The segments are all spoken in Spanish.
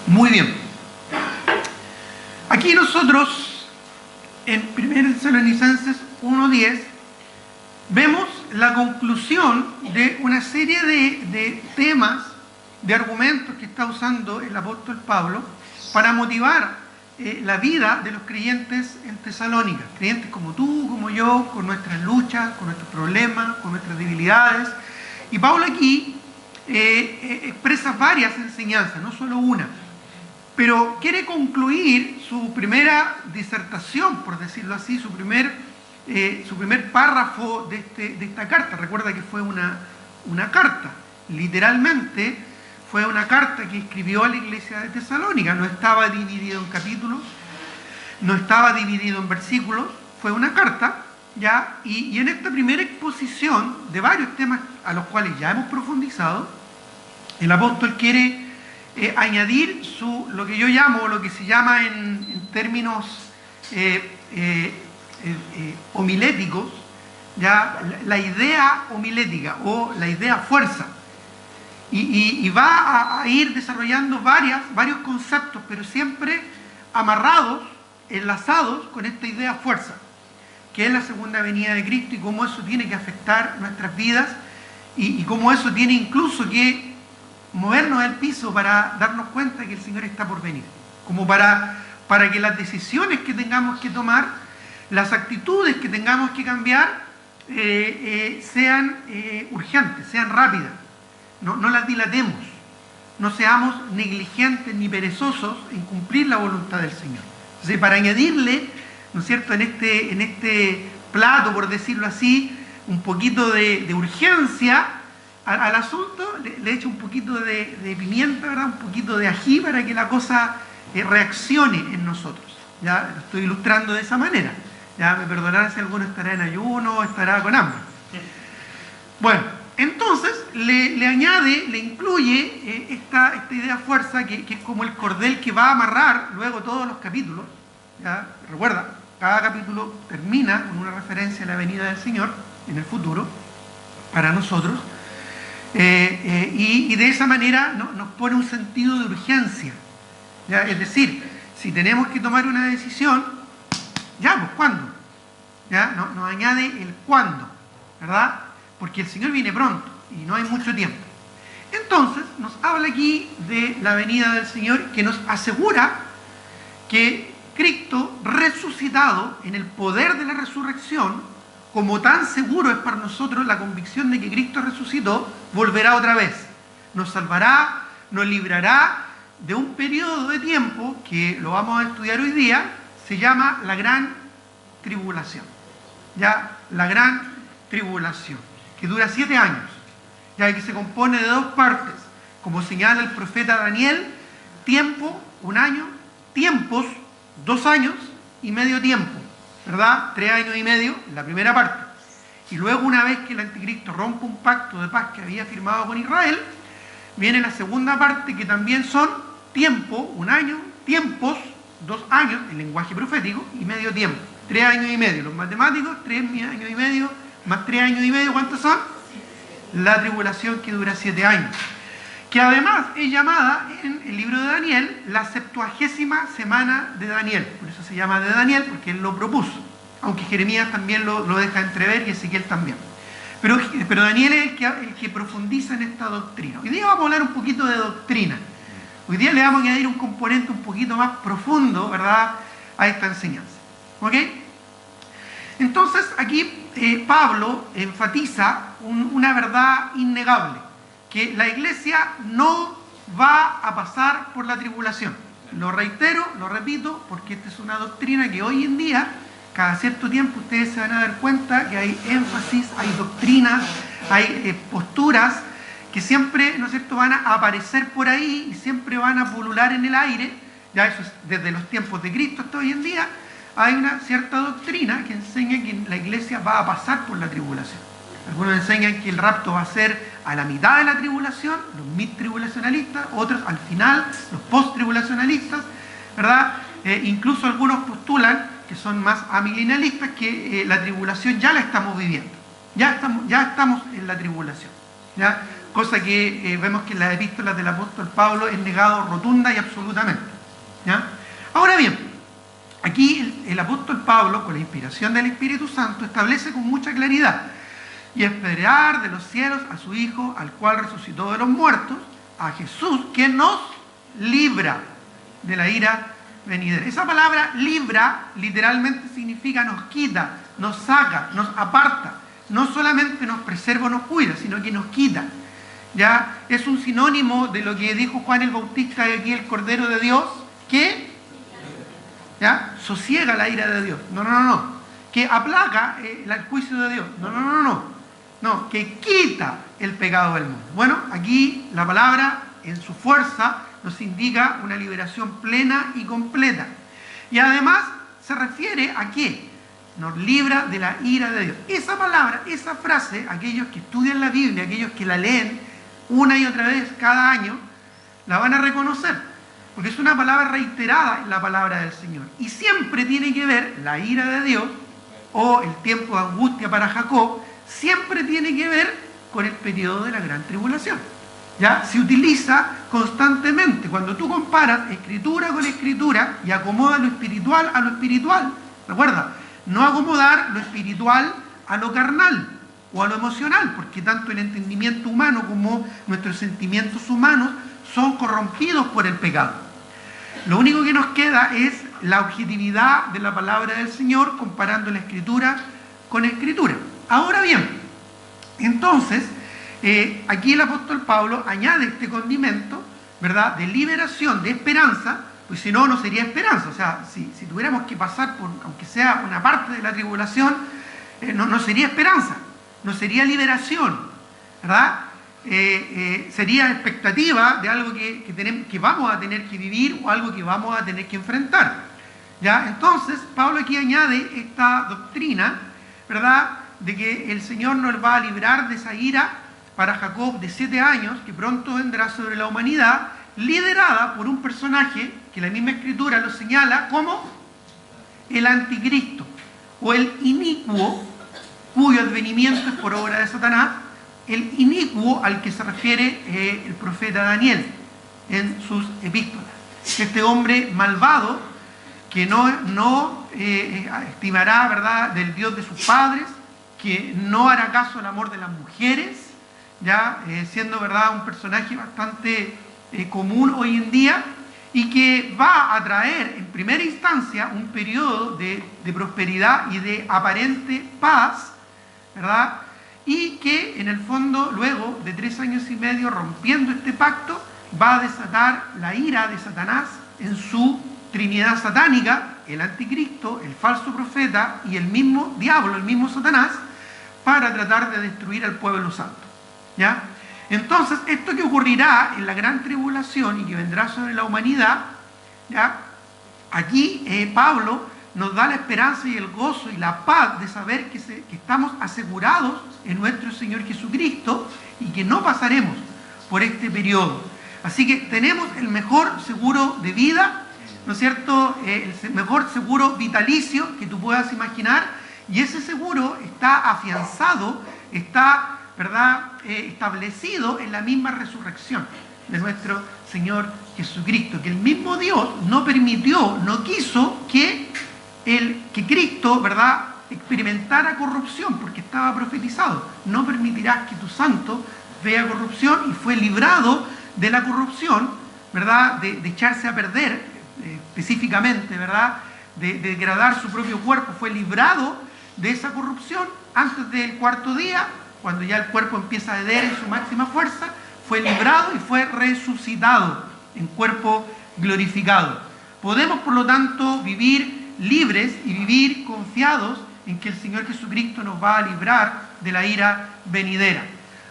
Muy bien. Aquí nosotros, en 1 Tesalonicenses 1:10, vemos la conclusión de una serie de temas, de argumentos que está usando el apóstol Pablo para motivar la vida de los creyentes en Tesalónica. Creyentes como tú, como yo, con nuestras luchas, con nuestros problemas, con nuestras debilidades. Y Pablo aquí expresa varias enseñanzas, no solo una. Pero quiere concluir su primera disertación, por decirlo así, su primer párrafo de esta carta. Recuerda que fue una carta, literalmente fue una carta que escribió a la iglesia de Tesalónica. No estaba dividido en capítulos, no estaba dividido en versículos, fue una carta, ¿ya? Y en esta primera exposición de varios temas a los cuales ya hemos profundizado, el apóstol quiere añadir lo que yo llamo, lo que se llama en términos homiléticos, ya la idea homilética o la idea fuerza. Y va a ir desarrollando varios conceptos, pero siempre amarrados, enlazados con esta idea fuerza, que es la segunda venida de Cristo y cómo eso tiene que afectar nuestras vidas y cómo eso tiene incluso que movernos del piso para darnos cuenta que el Señor está por venir, como para que las decisiones que tengamos que tomar, las actitudes que tengamos que cambiar sean urgentes, sean rápidas. No las dilatemos, no seamos negligentes ni perezosos en cumplir la voluntad del Señor. Entonces, para añadirle, ¿no es cierto?, en este plato, por decirlo así, un poquito de urgencia al asunto, le echo un poquito de pimienta, ¿verdad?, un poquito de ají para que la cosa reaccione en nosotros. Ya lo estoy ilustrando de esa manera. Ya me perdonarán si alguno estará en ayuno o estará con hambre. Bueno. Entonces, le añade, le incluye esta idea fuerza que es como el cordel que va a amarrar luego todos los capítulos. ¿Ya? Recuerda, cada capítulo termina con una referencia a la venida del Señor en el futuro, para nosotros. Y de esa manera nos pone un sentido de urgencia. ¿Ya? Es decir, si tenemos que tomar una decisión, ya, pues ¿cuándo? ¿Ya? Nos añade el cuándo, ¿verdad? Porque el Señor viene pronto y no hay mucho tiempo. Entonces nos habla aquí de la venida del Señor, que nos asegura que Cristo resucitado en el poder de la resurrección, como tan seguro es para nosotros la convicción de que Cristo resucitó, volverá otra vez. Nos salvará, nos librará de un periodo de tiempo que lo vamos a estudiar hoy día, se llama la Gran Tribulación. Ya, la Gran Tribulación, que dura 7 años, ya que se compone de 2 partes, como señala el profeta Daniel: tiempo, 1 año; tiempos, 2 años y medio tiempo, ¿verdad? 3 años y medio, la primera parte. Y luego, una vez que el anticristo rompe un pacto de paz que había firmado con Israel, viene la segunda parte, que también son tiempo, 1 año; tiempos, 2 años, el lenguaje profético, y medio tiempo, 3 años y medio. Los matemáticos, 3 años y medio más 3 años y medio, ¿cuántos son? La tribulación, que dura 7 años. Que además es llamada en el libro de Daniel la 70ª semana de Daniel. Por eso se llama de Daniel, porque él lo propuso. Aunque Jeremías también lo deja entrever y Ezequiel también. Pero Daniel es el que profundiza en esta doctrina. Hoy día vamos a hablar un poquito de doctrina. Hoy día le vamos a añadir un componente un poquito más profundo, ¿verdad?, a esta enseñanza. ¿Ok? Entonces, aquí Pablo enfatiza una verdad innegable, que la iglesia no va a pasar por la tribulación. Lo reitero, lo repito, porque esta es una doctrina que hoy en día, cada cierto tiempo, ustedes se van a dar cuenta que hay énfasis, hay doctrinas, hay posturas que siempre, ¿no es cierto?, van a aparecer por ahí y siempre van a pulular en el aire. Ya eso es desde los tiempos de Cristo hasta hoy en día. Hay una cierta doctrina que enseña que la iglesia va a pasar por la tribulación. Algunos enseñan que el rapto va a ser a la mitad de la tribulación, los mid-tribulacionalistas; otros al final, los post-tribulacionalistas, ¿verdad? Incluso algunos postulan, que son más amilenialistas, que la tribulación ya la estamos viviendo. Ya estamos en la tribulación. ¿Ya? cosa que vemos que en las epístolas del apóstol Pablo es negado rotunda y absolutamente, ¿ya? Ahora bien, aquí el apóstol Pablo, con la inspiración del Espíritu Santo, establece con mucha claridad: y esperar de los cielos a su Hijo, al cual resucitó de los muertos, a Jesús, que nos libra de la ira venidera. Esa palabra libra literalmente significa nos quita, nos saca, nos aparta. No solamente nos preserva o nos cuida, sino que nos quita. Ya es un sinónimo de lo que dijo Juan el Bautista, de aquí el Cordero de Dios, que ¿ya? Sosiega la ira de Dios. No. Que aplaca el juicio de Dios. No, que quita el pecado del mundo. Bueno, aquí la palabra en su fuerza nos indica una liberación plena y completa. Y además se refiere a qué? Nos libra de la ira de Dios. Esa palabra, esa frase, aquellos que estudian la Biblia, aquellos que la leen una y otra vez cada año, la van a reconocer, porque es una palabra reiterada en la palabra del Señor. Y siempre tiene que ver la ira de Dios, o el tiempo de angustia para Jacob, siempre tiene que ver con el periodo de la gran tribulación. ¿Ya? Se utiliza constantemente. Cuando tú comparas escritura con escritura y acomodas lo espiritual a lo espiritual, recuerda, no acomodar lo espiritual a lo carnal o a lo emocional, porque tanto el entendimiento humano como nuestros sentimientos humanos son corrompidos por el pecado. Lo único que nos queda es la objetividad de la palabra del Señor, comparando la escritura con escritura. Ahora bien, entonces, aquí el apóstol Pablo añade este condimento, ¿verdad?, de liberación, de esperanza, pues si no, no sería esperanza. O sea, si tuviéramos que pasar por, aunque sea una parte de la tribulación, no sería esperanza, no sería liberación, ¿verdad? Sería expectativa de algo que vamos a tener que vivir o algo que vamos a tener que enfrentar. ¿Ya? Entonces, Pablo aquí añade esta doctrina, ¿verdad?, de que el Señor nos va a librar de esa ira para Jacob de 7 años, que pronto vendrá sobre la humanidad, liderada por un personaje que la misma Escritura lo señala como el anticristo, o el inicuo, cuyo advenimiento es por obra de Satanás, el inicuo al que se refiere el profeta Daniel en sus epístolas. Este hombre malvado que no estimará, ¿verdad?, del Dios de sus padres, que no hará caso al amor de las mujeres, ya siendo, ¿verdad?, un personaje bastante común hoy en día, y que va a traer en primera instancia un periodo de prosperidad y de aparente paz, ¿verdad?, y que en el fondo, luego de 3 años y medio rompiendo este pacto, va a desatar la ira de Satanás en su trinidad satánica, el anticristo, el falso profeta y el mismo diablo, el mismo Satanás, para tratar de destruir al pueblo santo. ¿Ya? Entonces, esto que ocurrirá en la gran tribulación y que vendrá sobre la humanidad, ¿ya?, aquí Pablo nos da la esperanza y el gozo y la paz de saber que estamos asegurados en nuestro Señor Jesucristo y que no pasaremos por este periodo. Así que tenemos el mejor seguro de vida, ¿no es cierto?, el mejor seguro vitalicio que tú puedas imaginar, y ese seguro está afianzado, está, ¿verdad?, establecido en la misma resurrección de nuestro Señor Jesucristo, que el mismo Dios no permitió, no quiso que Cristo, ¿verdad?, experimentara corrupción, porque estaba profetizado: no permitirás que tu santo vea corrupción, y fue librado de la corrupción, ¿verdad?, de echarse a perder, específicamente, ¿verdad?, de degradar su propio cuerpo. Fue librado de esa corrupción antes del 4.º día, cuando ya el cuerpo empieza a ceder en su máxima fuerza. Fue librado y fue resucitado en cuerpo glorificado. Podemos, por lo tanto, vivir libres y vivir confiados en que el Señor Jesucristo nos va a librar de la ira venidera.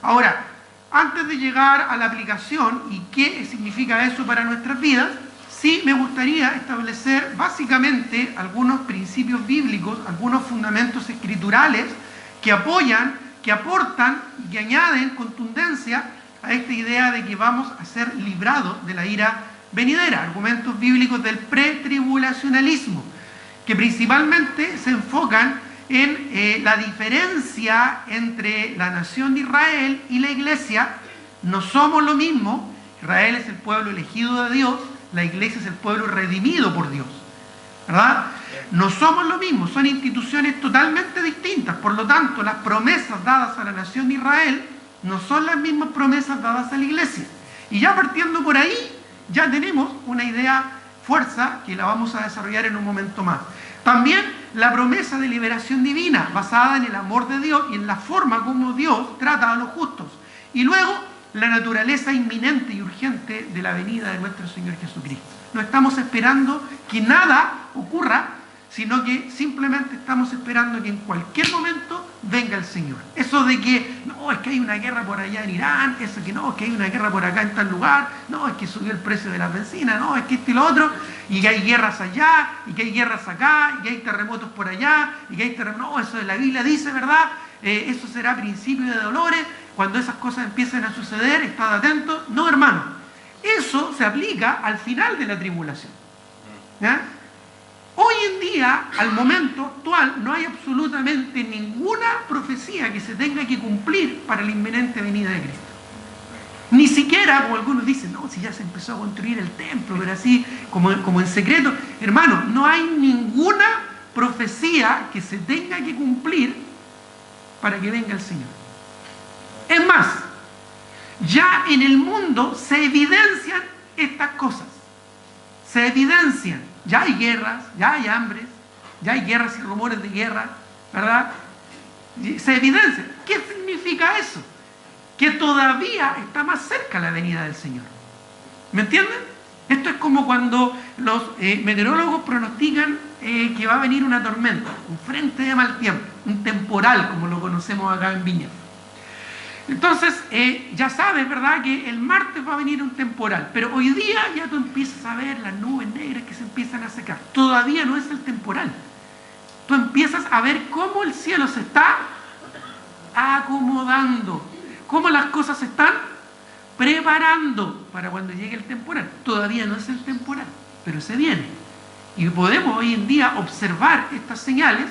Ahora, antes de llegar a la aplicación y qué significa eso para nuestras vidas, sí me gustaría establecer básicamente algunos principios bíblicos, algunos fundamentos escriturales que apoyan, que aportan y que añaden contundencia a esta idea de que vamos a ser librados de la ira venidera. Argumentos bíblicos del pretribulacionalismo, que principalmente se enfocan en la diferencia entre la nación de Israel y la iglesia no somos lo mismo. Israel es el pueblo elegido de Dios, la iglesia es el pueblo redimido por Dios, ¿verdad? No somos lo mismo, son instituciones totalmente distintas. Por lo tanto, las promesas dadas a la nación de Israel no son las mismas promesas dadas a la iglesia. Y ya partiendo por ahí, ya tenemos una idea fuerza que la vamos a desarrollar en un momento más. También la promesa de liberación divina, basada en el amor de Dios y en la forma como Dios trata a los justos. Y luego, la naturaleza inminente y urgente de la venida de nuestro Señor Jesucristo. No estamos esperando que nada ocurra, sino que simplemente estamos esperando que en cualquier momento venga el Señor. Eso de que, no, es que hay una guerra por allá en Irán, eso que no, es que hay una guerra por acá en tal lugar, no, es que subió el precio de la benzina, no, es que esto y lo otro, y que hay guerras allá, y que hay guerras acá, y que hay terremotos por allá, y que hay terremotos, no, eso de la Biblia dice, ¿verdad? Eso será principio de dolores. Cuando esas cosas empiecen a suceder, estad atentos. No, hermano, eso se aplica al final de la tribulación, ¿ya? Hoy en día, al momento actual, no hay absolutamente ninguna profecía que se tenga que cumplir para la inminente venida de Cristo. Ni siquiera, como algunos dicen, no, si ya se empezó a construir el templo, pero así, como en secreto. Hermano, no hay ninguna profecía que se tenga que cumplir para que venga el Señor. Es más, ya en el mundo se evidencian estas cosas. Se evidencian. Ya hay guerras, ya hay hambres, ya hay guerras y rumores de guerra, ¿verdad? Se evidencia. ¿Qué significa eso? Que todavía está más cerca la venida del Señor. ¿Me entienden? Esto es como cuando los meteorólogos pronostican que va a venir una tormenta, un frente de mal tiempo, un temporal, como lo conocemos acá en Viña. Entonces, ya sabes, ¿verdad?, que el martes va a venir un temporal, pero hoy día ya tú empiezas a ver las nubes negras que se empiezan a secar. Todavía no es el temporal. Tú empiezas a ver cómo el cielo se está acomodando, cómo las cosas se están preparando para cuando llegue el temporal. Todavía no es el temporal, pero se viene. Y podemos hoy en día observar estas señales,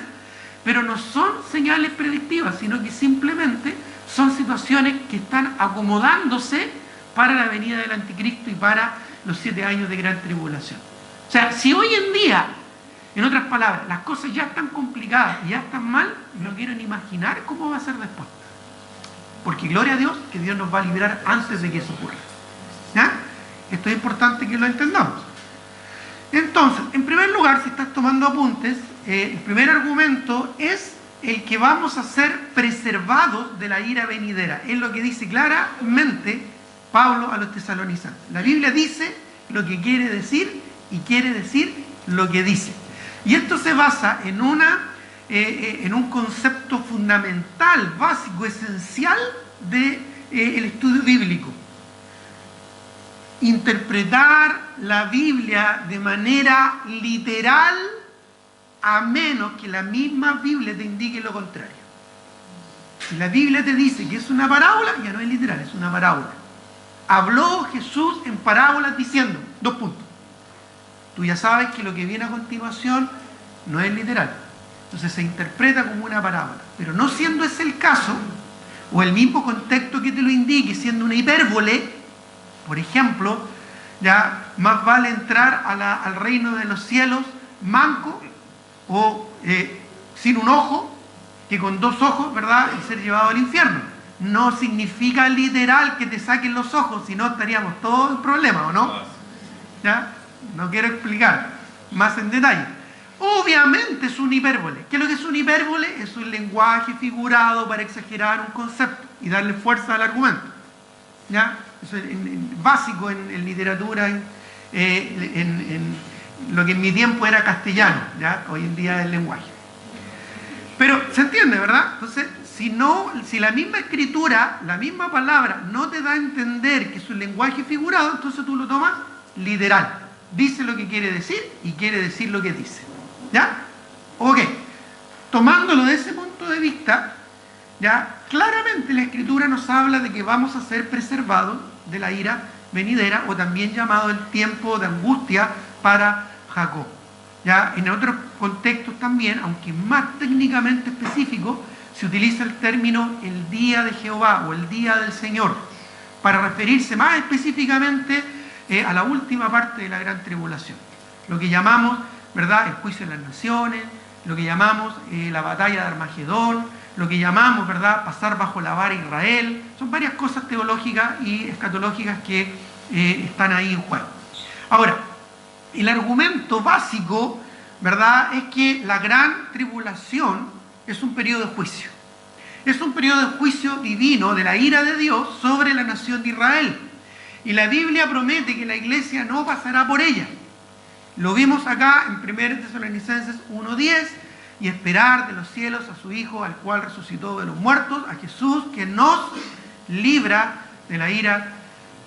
pero no son señales predictivas, sino que simplemente son situaciones que están acomodándose para la venida del anticristo y para los 7 años de gran tribulación. O sea, si hoy en día, en otras palabras, las cosas ya están complicadas y ya están mal, no quiero ni imaginar cómo va a ser después. Porque gloria a Dios que Dios nos va a liberar antes de que eso ocurra. ¿Ya? Esto es importante que lo entendamos. Entonces, en primer lugar, si estás tomando apuntes, el primer argumento es el que vamos a ser preservados de la ira venidera. Es lo que dice claramente Pablo a los tesalonicenses. La Biblia dice lo que quiere decir y quiere decir lo que dice. Y esto se basa en un concepto fundamental, básico, esencial del estudio bíblico. Interpretar la Biblia de manera literal, a menos que la misma Biblia te indique lo contrario. Si la Biblia te dice que es una parábola, ya no es literal, es una parábola. Habló Jesús en parábolas diciendo, 2 puntos. Tú ya sabes que lo que viene a continuación no es literal. Entonces se interpreta como una parábola. Pero no siendo ese el caso, o el mismo contexto que te lo indique, siendo una hipérbole, por ejemplo, ya más vale entrar al reino de los cielos manco o sin un ojo que con 2 ojos, ¿verdad?, y ser llevado al infierno. No significa literal que te saquen los ojos, si no estaríamos todos en problemas, ¿o no? ¿Ya? No quiero explicar más en detalle. Obviamente es un hipérbole. ¿Qué es lo que es un hipérbole? Es un lenguaje figurado para exagerar un concepto y darle fuerza al argumento. ¿Ya? Eso es básico en literatura, en lo que en mi tiempo era castellano, ¿ya? Hoy en día es el lenguaje. Pero se entiende, ¿verdad? Entonces, si la misma escritura, la misma palabra, no te da a entender que es un lenguaje figurado, entonces tú lo tomas literal. Dice lo que quiere decir y quiere decir lo que dice. ¿Ya? Ok. Tomándolo de ese punto de vista, ya claramente la escritura nos habla de que vamos a ser preservados de la ira venidera, o también llamado el tiempo de angustia para Jacob. Ya en otros contextos también, aunque más técnicamente específico, se utiliza el término el día de Jehová o el día del Señor. para referirse más específicamente a la última parte de la gran tribulación. Lo que llamamos, ¿verdad?, el juicio de las naciones, lo que llamamos la batalla de Armagedón, lo que llamamos, ¿verdad?, pasar bajo la vara Israel. Son varias cosas teológicas y escatológicas que están ahí en juego. Ahora, el argumento básico, ¿verdad?, es que la gran tribulación es un periodo de juicio. Es un periodo de juicio divino, de la ira de Dios sobre la nación de Israel. Y la Biblia promete que la iglesia no pasará por ella. Lo vimos acá en 1 Tesalonicenses 1:10, y esperar de los cielos a su Hijo, al cual resucitó de los muertos, a Jesús, que nos libra de la ira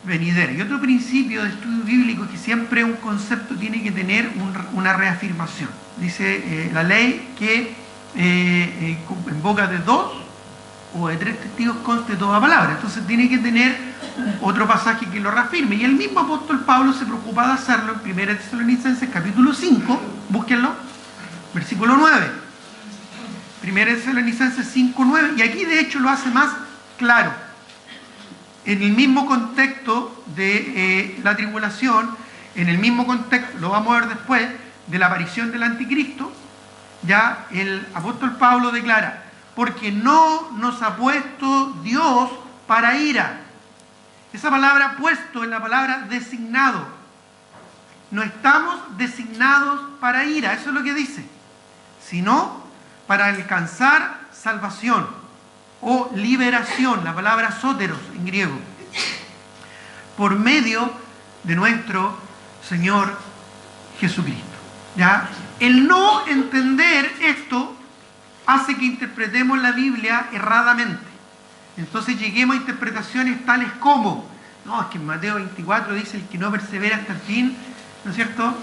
venidera. Y otro principio de estudio bíblico es que siempre un concepto tiene que tener una reafirmación. Dice la ley que en boca de 2 o de 3 testigos conste toda palabra. Entonces tiene que tener otro pasaje que lo reafirme. Y el mismo apóstol Pablo se preocupa de hacerlo en 1 Tesalonicenses capítulo 5, búsquenlo, versículo 9. 1 Tesalonicenses 5:9, y aquí de hecho lo hace más claro. En el mismo contexto de la tribulación, en el mismo contexto, lo vamos a ver después, de la aparición del anticristo, ya el apóstol Pablo declara: porque no nos ha puesto Dios para ira. Esa palabra puesto es la palabra designado. No estamos designados para ira, eso es lo que dice, sino para alcanzar salvación o liberación, la palabra sóteros en griego, por medio de nuestro Señor Jesucristo. ¿Ya? El no entender esto hace que interpretemos la Biblia erradamente. Entonces lleguemos a interpretaciones tales como, no, es que en Mateo 24 dice: el que no persevera hasta el fin, ¿no es cierto?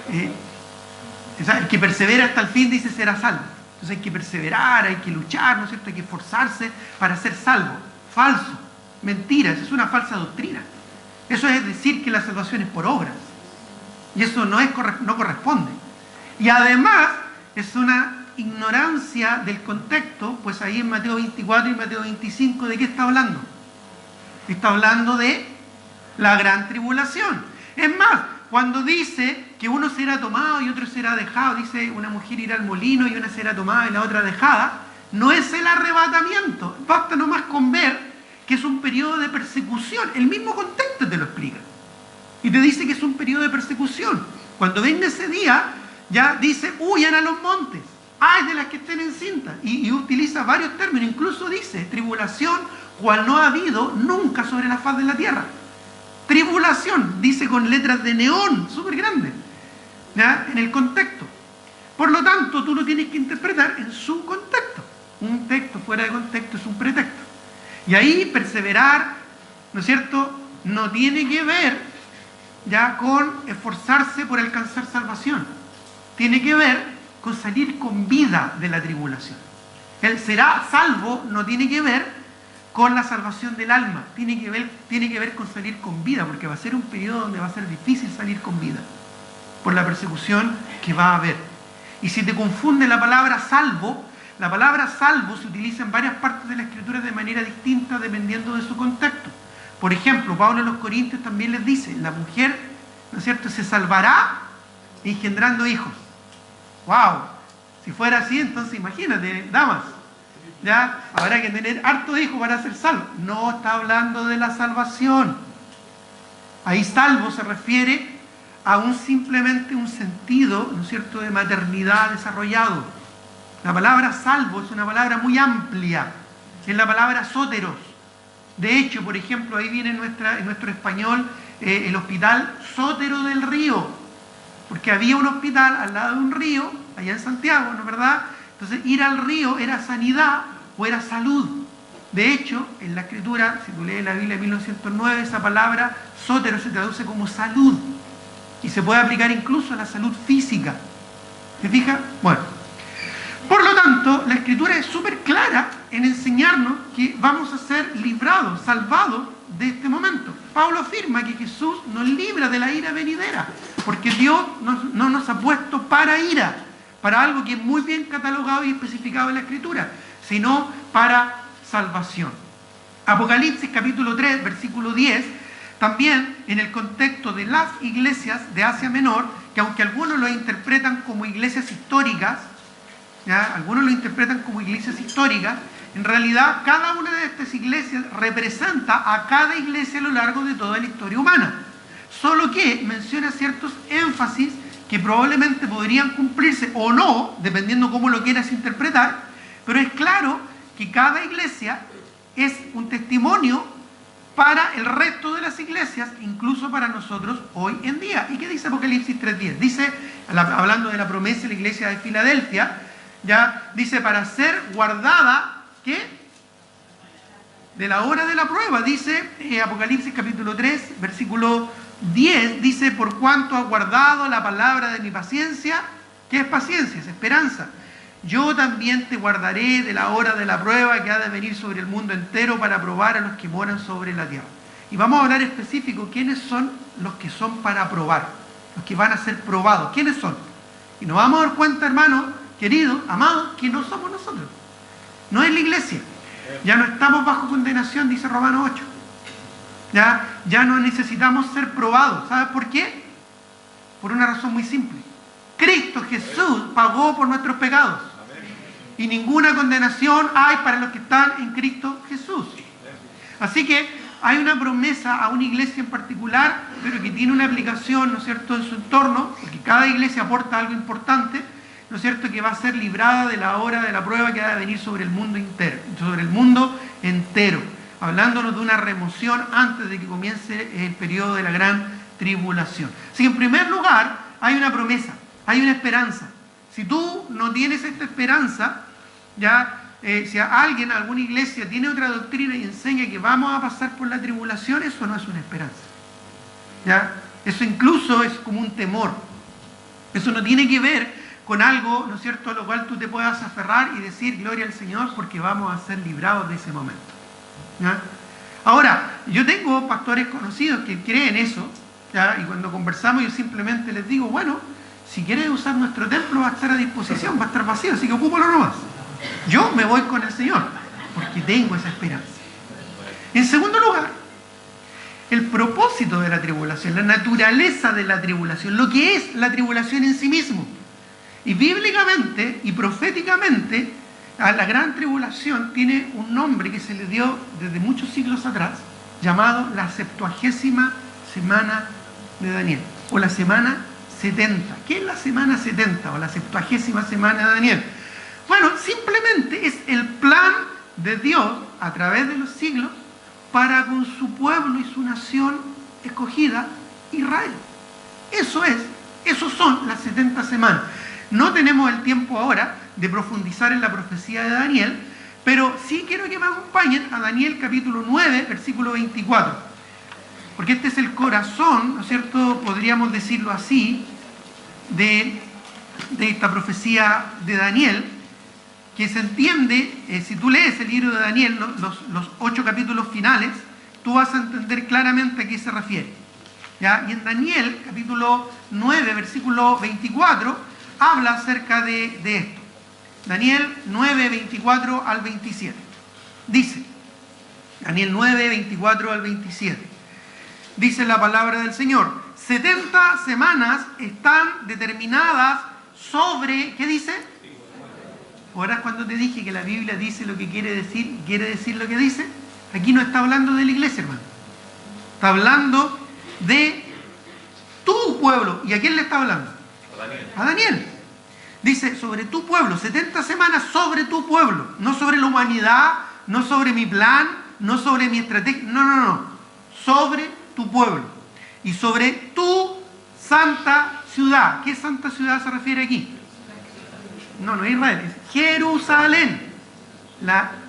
El que persevera hasta el fin, dice, será salvo. Entonces hay que perseverar, hay que luchar, ¿no es cierto? Hay que esforzarse para ser salvo. Falso, mentira, eso es una falsa doctrina. Eso es decir que la salvación es por obras. Y eso no corresponde. Y además es una ignorancia del contexto, pues ahí en Mateo 24 y Mateo 25, ¿de qué está hablando? Está hablando de la gran tribulación. Es más, cuando dice que uno será tomado y otro será dejado, dice una mujer irá al molino y una será tomada y la otra dejada, no es el arrebatamiento. Basta nomás con ver que es un periodo de persecución. El mismo contexto te lo explica. Y te dice que es un periodo de persecución. Cuando venga ese día, ya dice: huyan a los montes, ay de las que estén encintas. Y utiliza varios términos, incluso dice tribulación, cual no ha habido nunca sobre la faz de la tierra. Tribulación, dice con letras de neón, súper grandes, ¿ya? En el contexto. Por lo tanto, tú lo tienes que interpretar en su contexto. Un texto fuera de contexto es un pretexto. Y ahí perseverar, ¿no es cierto?, no tiene que ver ya con esforzarse por alcanzar salvación. Tiene que ver con salir con vida de la tribulación. El será salvo no tiene que ver con la salvación del alma, tiene que ver con salir con vida, porque va a ser un periodo donde va a ser difícil salir con vida, por la persecución que va a haber. Y si te confunde la palabra salvo se utiliza en varias partes de la Escritura de manera distinta dependiendo de su contexto. Por ejemplo, Pablo a los Corintios también les dice: la mujer, ¿no es cierto?, se salvará engendrando hijos. ¡Wow! Si fuera así, entonces imagínate, damas, ya habrá que tener harto hijos para ser salvo. No está hablando de la salvación. Ahí salvo se refiere a simplemente un sentido, ¿no es cierto?, de maternidad desarrollado. La palabra salvo es una palabra muy amplia, es la palabra sóteros. De hecho, por ejemplo, ahí viene en nuestro español el hospital Sótero del Río, porque había un hospital al lado de un río, allá en Santiago, ¿no es verdad? Entonces ir al río era sanidad o era salud. De hecho, en la Escritura, si tú lees la Biblia de 1909, esa palabra sótero se traduce como salud. Y se puede aplicar incluso a la salud física. ¿Te fijas? Bueno. Por lo tanto, la Escritura es súper clara en enseñarnos que vamos a ser librados, salvados de este momento. Pablo afirma que Jesús nos libra de la ira venidera, porque Dios no nos ha puesto para ira, para algo que es muy bien catalogado y especificado en la Escritura, sino para salvación. Apocalipsis capítulo 3, versículo 10, también en el contexto de las iglesias de Asia Menor, que aunque algunos lo interpretan como iglesias históricas, ¿ya? Algunos lo interpretan como iglesias históricas, en realidad cada una de estas iglesias representa a cada iglesia a lo largo de toda la historia humana. Solo que menciona ciertos énfasis que probablemente podrían cumplirse o no, dependiendo cómo lo quieras interpretar, pero es claro que cada iglesia es un testimonio para el resto de las iglesias, incluso para nosotros hoy en día. ¿Y qué dice Apocalipsis 3:10? Dice, hablando de la promesa de la iglesia de Filadelfia, ya dice, para ser guardada, ¿qué? De la hora de la prueba. Dice Apocalipsis capítulo 3, versículo 10, dice, por cuanto has guardado la palabra de mi paciencia. ¿Qué es paciencia? Es esperanza. Yo también te guardaré de la hora de la prueba que ha de venir sobre el mundo entero para probar a los que moran sobre la tierra. Y vamos a hablar específico, ¿quiénes son los que son para probar? Los que van a ser probados. ¿Quiénes son? Y nos vamos a dar cuenta, hermanos, queridos, amados, que no somos nosotros. No es la iglesia. Ya no estamos bajo condenación, dice Romanos 8. Ya no necesitamos ser probados. ¿Sabes por qué? Por una razón muy simple. Cristo Jesús pagó por nuestros pecados. Y ninguna condenación hay para los que están en Cristo Jesús. Así que hay una promesa a una iglesia en particular, pero que tiene una aplicación, ¿no es cierto?, en su entorno, porque cada iglesia aporta algo importante, ¿no es cierto?, que va a ser librada de la hora de la prueba que ha de venir sobre el mundo entero, hablándonos de una remoción antes de que comience el periodo de la gran tribulación. Así que en primer lugar hay una promesa, hay una esperanza. Si tú no tienes esta esperanza, si alguien, alguna iglesia tiene otra doctrina y enseña que vamos a pasar por la tribulación, eso no es una esperanza. Eso incluso es como un temor. Eso no tiene que ver con algo, ¿no es cierto?, a lo cual tú te puedas aferrar y decir gloria al Señor porque vamos a ser librados de ese momento. Ahora, yo tengo pastores conocidos que creen eso, y cuando conversamos yo simplemente les digo, bueno, si quieres usar nuestro templo va a estar a disposición, va a estar vacío, así que ocúpalo nomás. Yo me voy con el Señor, porque tengo esa esperanza. En segundo lugar, el propósito de la tribulación, la naturaleza de la tribulación, lo que es la tribulación en sí mismo. Y bíblicamente y proféticamente, a la gran tribulación tiene un nombre que se le dio desde muchos siglos atrás, llamado la 70ª semana de Daniel, o la semana 70. ¿Qué es la semana 70 o la 70ª semana de Daniel? Bueno, simplemente es el plan de Dios a través de los siglos para con su pueblo y su nación escogida, Israel. Esos son las 70 semanas. No tenemos el tiempo ahora de profundizar en la profecía de Daniel, pero sí quiero que me acompañen a Daniel capítulo 9, versículo 24. Porque este es el corazón, ¿no es cierto?, podríamos decirlo así, de esta profecía de Daniel, que se entiende, si tú lees el libro de Daniel, los 8 capítulos finales, tú vas a entender claramente a qué se refiere. Y en Daniel, capítulo 9, versículo 24, habla acerca de esto. Daniel 9, 24 al 27. Dice, Daniel 9, 24 al 27. Dice la palabra del Señor, 70 semanas están determinadas sobre, ¿qué dice? Ahora cuando te dije que la Biblia dice lo que quiere decir lo que dice, aquí no está hablando de la iglesia, hermano. Está hablando de tu pueblo. ¿Y a quién le está hablando? A Daniel. Dice, sobre tu pueblo, 70 semanas sobre tu pueblo, no sobre la humanidad, no sobre mi plan, no sobre mi estrategia, no, sobre tu pueblo y sobre tu santa ciudad. ¿Qué santa ciudad se refiere aquí? No es Israel, es Jerusalén,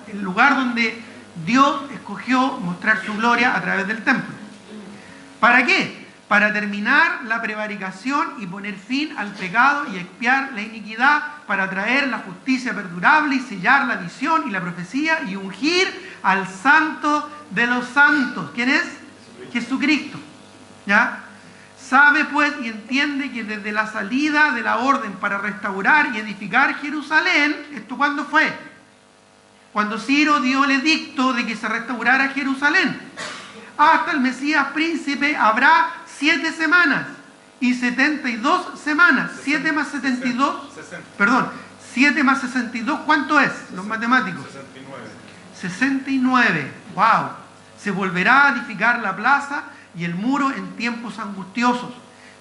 el lugar donde Dios escogió mostrar su gloria a través del templo. ¿Para qué? Para terminar la prevaricación y poner fin al pecado y expiar la iniquidad, para traer la justicia perdurable y sellar la visión y la profecía y ungir al santo de los santos. ¿Quién es? Jesucristo. Sabe pues y entiende que desde la salida de la orden para restaurar y edificar Jerusalén, ¿esto cuándo fue? cuando Ciro dio el edicto de que se restaurara Jerusalén. Hasta el Mesías príncipe habrá 7 semanas y 72 semanas. 7 más 72, 60. perdón, 7 más 62, ¿cuánto es? Los matemáticos. 69. 69, wow. Se volverá a edificar la plaza y el muro en tiempos angustiosos.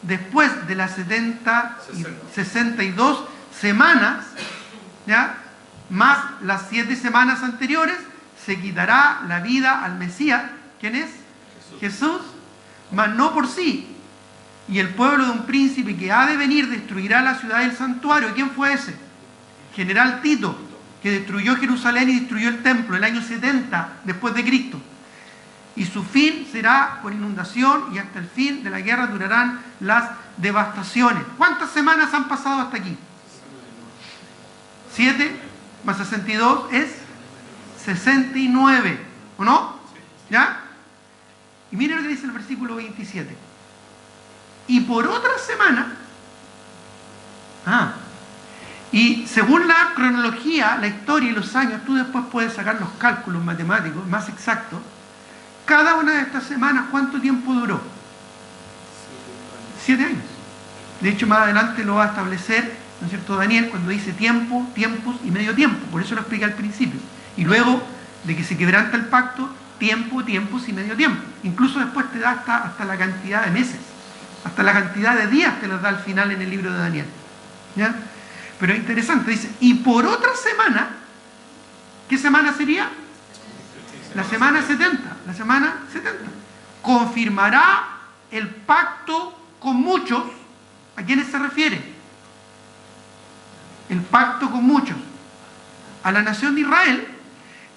Después de las 62 semanas, ¿ya?, más las 7 semanas anteriores, se quitará la vida al Mesías. ¿Quién es? Jesús, mas no por sí. Y el pueblo de un príncipe que ha de venir destruirá la ciudad del santuario. ¿Quién fue ese? General Tito, que destruyó Jerusalén y destruyó el templo el año 70 después de Cristo. Y su fin será con inundación, y hasta el fin de la guerra durarán las devastaciones. ¿Cuántas semanas han pasado hasta aquí? 7 más 62 es 69, ¿o no? ¿Ya? Y miren lo que dice el versículo 27. Y por otra semana, y según la cronología, la historia y los años, tú después puedes sacar los cálculos matemáticos más exactos. Cada una de estas semanas, ¿cuánto tiempo duró? 7 años. De hecho, más adelante lo va a establecer, ¿no es cierto?, Daniel, cuando dice tiempo, tiempos y medio tiempo. Por eso lo explica al principio. Y luego de que se quebranta el pacto, tiempo, tiempos y medio tiempo. Incluso después te da hasta la cantidad de meses, hasta la cantidad de días te los da al final en el libro de Daniel. ¿Ya? Pero es interesante, dice, y por otra semana, ¿qué semana sería? La semana 70. La semana 70. Confirmará el pacto con muchos. ¿A quiénes se refiere? El pacto con muchos. A la nación de Israel.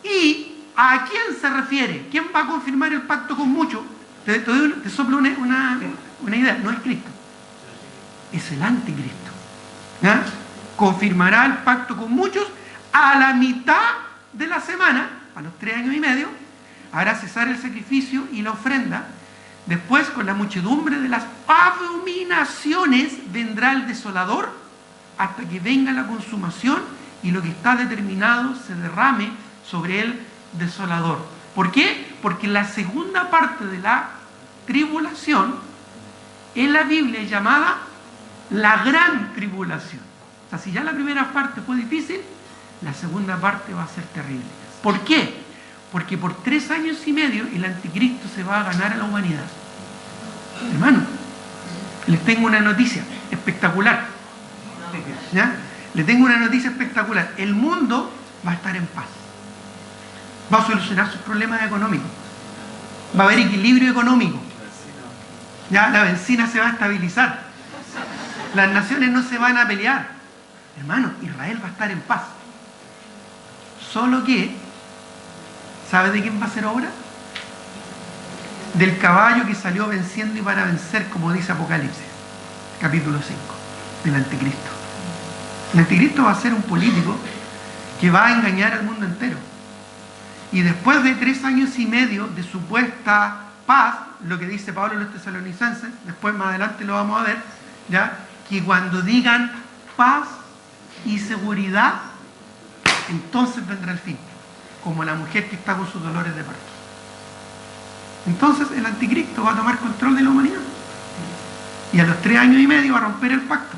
¿Y a quién se refiere? ¿Quién va a confirmar el pacto con muchos? Te soplo una idea. No es Cristo. Es el anticristo. ¿Ya? Confirmará el pacto con muchos a la mitad de la semana, a los 3 años y medio, hará cesar el sacrificio y la ofrenda. Después, con la muchedumbre de las abominaciones, vendrá el desolador hasta que venga la consumación y lo que está determinado se derrame sobre el desolador. ¿Por qué? Porque la segunda parte de la tribulación en la Biblia es llamada la gran tribulación. O sea, si ya la primera parte fue difícil, la segunda parte va a ser terrible. ¿Por qué? Porque por 3 años y medio el anticristo se va a ganar a la humanidad. Hermano, les tengo una noticia espectacular. ¿Ya? Les tengo una noticia espectacular. El mundo va a estar en paz. Va a solucionar sus problemas económicos. Va a haber equilibrio económico. Ya, la benzina se va a estabilizar. Las naciones no se van a pelear. Hermano, Israel va a estar en paz. Solo que, ¿sabe de quién va a ser obra? Del caballo que salió venciendo y para vencer, como dice Apocalipsis, capítulo 5, del anticristo. El anticristo va a ser un político que va a engañar al mundo entero. Y después de 3 años y medio de supuesta paz, lo que dice Pablo a los tesalonicenses, después más adelante lo vamos a ver, ¿ya?, que cuando digan paz y seguridad, entonces vendrá el fin, como la mujer que está con sus dolores de parto. Entonces el anticristo va a tomar control de la humanidad y a los 3 años y medio va a romper el pacto,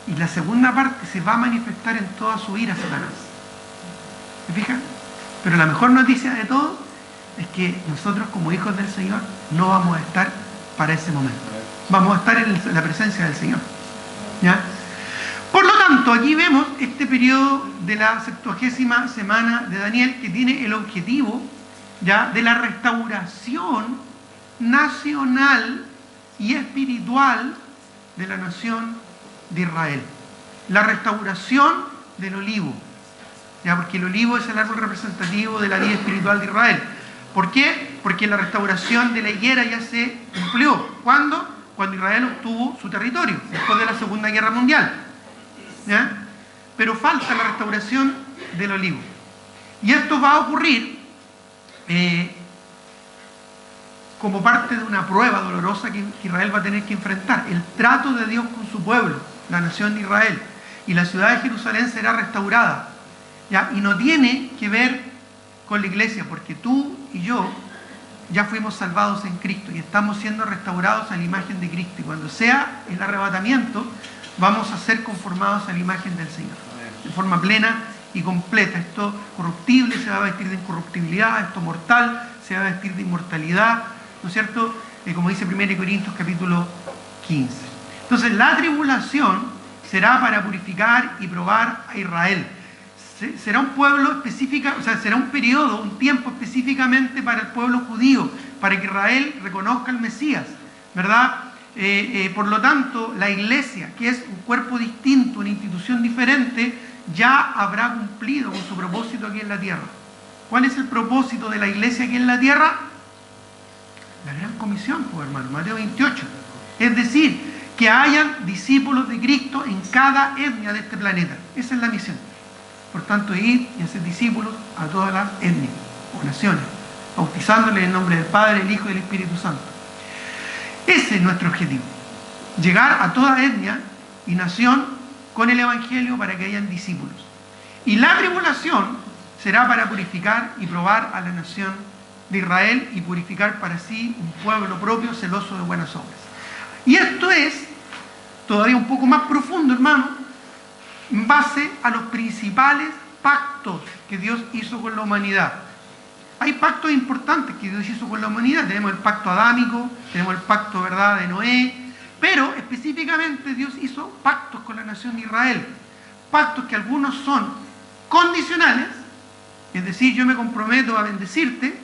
y la segunda parte se va a manifestar en toda su ira Satanás. ¿Se fijan? Pero la mejor noticia de todo es que nosotros, como hijos del Señor, no vamos a estar para ese momento. Vamos a estar en la presencia del Señor. ¿Ya? Por lo tanto, aquí vemos este periodo de la 70ª semana de Daniel, que tiene el objetivo, ¿ya?, de la restauración nacional y espiritual de la nación de Israel. La restauración del olivo. ¿Ya? Porque el olivo es el árbol representativo de la vida espiritual de Israel. ¿Por qué? Porque la restauración de la higuera ya se cumplió. ¿Cuándo? Cuando Israel obtuvo su territorio, después de la Segunda Guerra Mundial. ¿Ya? Pero falta la restauración del olivo. Y esto va a ocurrir como parte de una prueba dolorosa que Israel va a tener que enfrentar. El trato de Dios con su pueblo, la nación de Israel. Y la ciudad de Jerusalén será restaurada. ¿Ya? Y no tiene que ver con la iglesia, porque tú y yo ya fuimos salvados en Cristo y estamos siendo restaurados a la imagen de Cristo. Y cuando sea el arrebatamiento, vamos a ser conformados a la imagen del Señor, de forma plena y completa. Esto corruptible se va a vestir de incorruptibilidad, esto mortal se va a vestir de inmortalidad, ¿no es cierto? Como dice 1 Corintios capítulo 15. Entonces, la tribulación será para purificar y probar a Israel. Será un pueblo específico, o sea, será un periodo, un tiempo específicamente para el pueblo judío, para que Israel reconozca al Mesías, ¿verdad? Por lo tanto, la iglesia, que es un cuerpo distinto, una institución diferente, ya habrá cumplido con su propósito aquí en la tierra. ¿Cuál es el propósito de la iglesia aquí en la tierra? La gran comisión, pues, hermano, Mateo 28. Es decir, que hayan discípulos de Cristo en cada etnia de este planeta. Esa es la misión. Por tanto, ir y hacer discípulos a todas las etnias o naciones, bautizándoles en el nombre del Padre, el Hijo y del Espíritu Santo. Ese es nuestro objetivo. Llegar a toda etnia y nación con el Evangelio para que hayan discípulos. Y la tribulación será para purificar y probar a la nación de Israel y purificar para sí un pueblo propio celoso de buenas obras. Y esto es todavía un poco más profundo, hermano, en base a los principales pactos que Dios hizo con la humanidad. Hay pactos importantes que Dios hizo con la humanidad. Tenemos el pacto adámico, tenemos el pacto, ¿verdad?, de Noé, pero específicamente Dios hizo pactos con la nación de Israel. Pactos que algunos son condicionales, es decir, yo me comprometo a bendecirte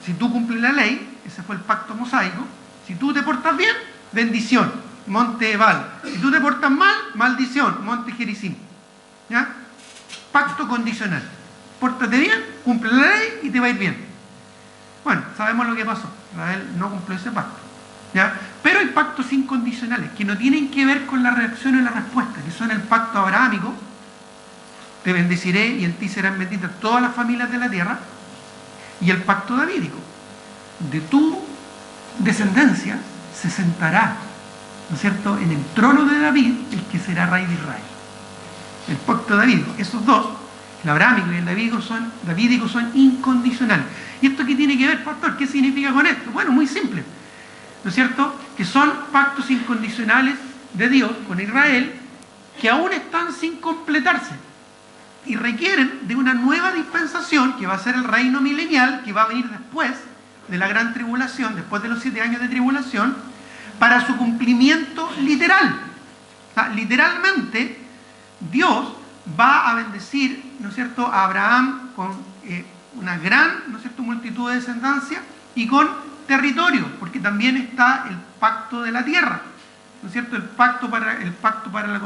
si tú cumples la ley. Ese fue el pacto mosaico. Si tú te portas bien, bendición, monte Ebal. Si tú te portas mal, maldición, monte Gerizim. ¿Ya? Pacto condicional. Pórtate bien, cumple la ley y te va a ir bien. Bueno, sabemos lo que pasó. Israel no cumplió ese pacto, ¿ya? Pero hay pactos incondicionales que no tienen que ver con la reacción y la respuesta, que son el pacto abrahámico: te bendeciré y en ti serán benditas todas las familias de la tierra, y el pacto davídico: de tu descendencia se sentará, ¿no es cierto?, en el trono de David el que será rey de Israel. El pacto davídico, esos dos, el abrahámico y el davídico, son incondicionales. ¿Y esto qué tiene que ver, pastor? ¿Qué significa con esto? Bueno, muy simple, ¿no es cierto?, que son pactos incondicionales de Dios con Israel que aún están sin completarse y requieren de una nueva dispensación que va a ser el reino milenial, que va a venir después de la gran tribulación, después de los 7 años de tribulación, para su cumplimiento literal. O sea, literalmente Dios va a bendecir, ¿no es cierto?, a Abraham con una gran, ¿no es cierto?, multitud de descendencia y con territorio, porque también está el pacto de la tierra, ¿no es cierto?, el pacto para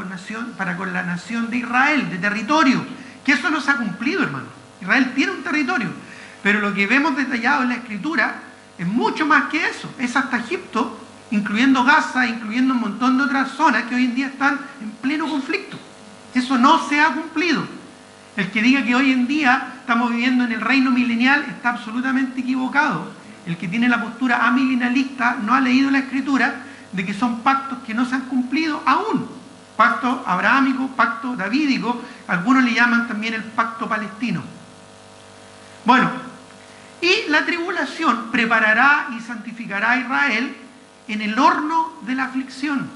con la nación de Israel, de territorio, que eso no se ha cumplido, hermano. Israel tiene un territorio, pero lo que vemos detallado en la Escritura es mucho más que eso. Es hasta Egipto, incluyendo Gaza, incluyendo un montón de otras zonas que hoy en día están en pleno conflicto. Eso no se ha cumplido. El que diga que hoy en día estamos viviendo en el reino milenial está absolutamente equivocado. El que tiene la postura amilenialista no ha leído la Escritura, de que son pactos que no se han cumplido aún. Pacto abrahámico, pacto davídico, algunos le llaman también el pacto palestino. Bueno, y la tribulación preparará y santificará a Israel en el horno de la aflicción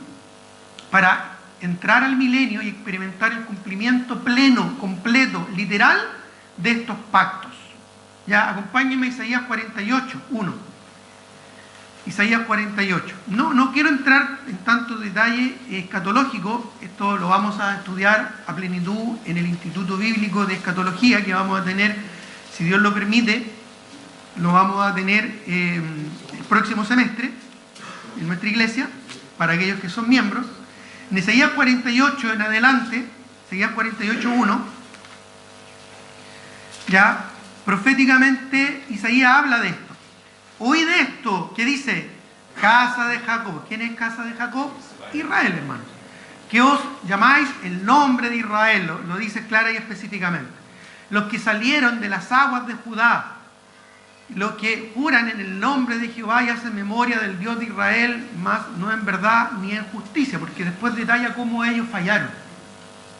para entrar al milenio y experimentar el cumplimiento pleno, completo, literal de estos pactos. Ya, acompáñenme a Isaías 48, 1. Isaías 48. No quiero entrar en tanto detalle escatológico. Esto lo vamos a estudiar a plenitud en el Instituto Bíblico de Escatología, que vamos a tener, si Dios lo permite, lo vamos a tener el próximo semestre en nuestra iglesia, para aquellos que son miembros. En Isaías 48 en adelante, Isaías 48:1, ya proféticamente Isaías habla de esto. Oí de esto, que dice, casa de Jacob. ¿Quién es casa de Jacob? Israel, hermanos. Que os llamáis el nombre de Israel, lo dice clara y específicamente. Los que salieron de las aguas de Judá, los que juran en el nombre de Jehová y hacen memoria del Dios de Israel, mas no en verdad ni en justicia, porque después detalla cómo ellos fallaron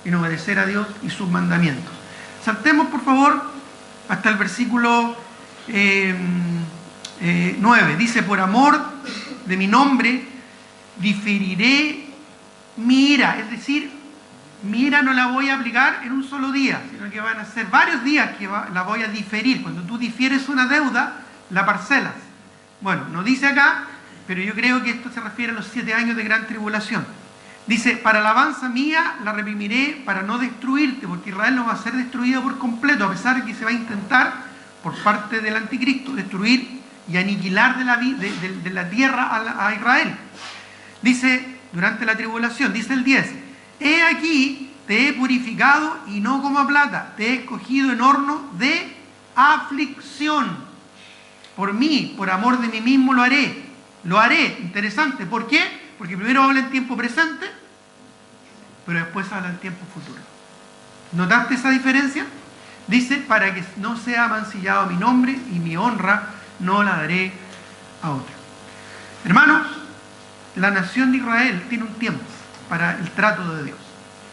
en obedecer a Dios y sus mandamientos. Saltemos, por favor, hasta el versículo 9. Dice, por amor de mi nombre diferiré mi ira. Es decir, mi ira no la voy a aplicar en un solo día, sino que van a ser varios días que la voy a diferir. Cuando tú difieres una deuda, la parcelas. Bueno, no dice acá, pero yo creo que esto se refiere a los 7 años de gran tribulación. Dice, para alabanza mía la reprimiré para no destruirte, porque Israel no va a ser destruido por completo, a pesar de que se va a intentar, por parte del anticristo, destruir y aniquilar de la tierra a Israel. Dice, durante la tribulación, dice el 10, he aquí, te he purificado y no como a plata, te he escogido en horno de aflicción. Por mí, por amor de mí mismo lo haré. Lo haré. Interesante. ¿Por qué? Porque primero habla en tiempo presente, pero después habla en tiempo futuro. ¿Notaste esa diferencia? Dice, para que no sea mancillado mi nombre y mi honra no la daré a otra. Hermanos, la nación de Israel tiene un tiempo para el trato de Dios.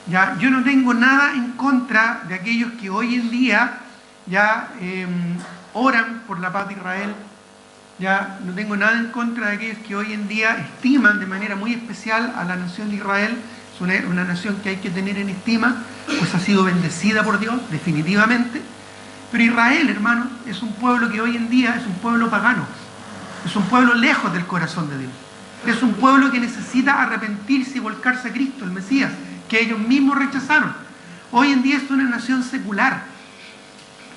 Ya, yo no tengo nada en contra de aquellos que hoy en día ya oran por la paz de Israel. Ya no tengo nada en contra de aquellos que hoy en día estiman de manera muy especial a la nación de Israel. Es una nación que hay que tener en estima, pues ha sido bendecida por Dios, definitivamente. Pero Israel, hermano, es un pueblo que hoy en día es un pueblo pagano. Es un pueblo lejos del corazón de Dios. Es un pueblo que necesita arrepentirse y volcarse a Cristo, el Mesías, que ellos mismos rechazaron. Hoy en día es una nación secular.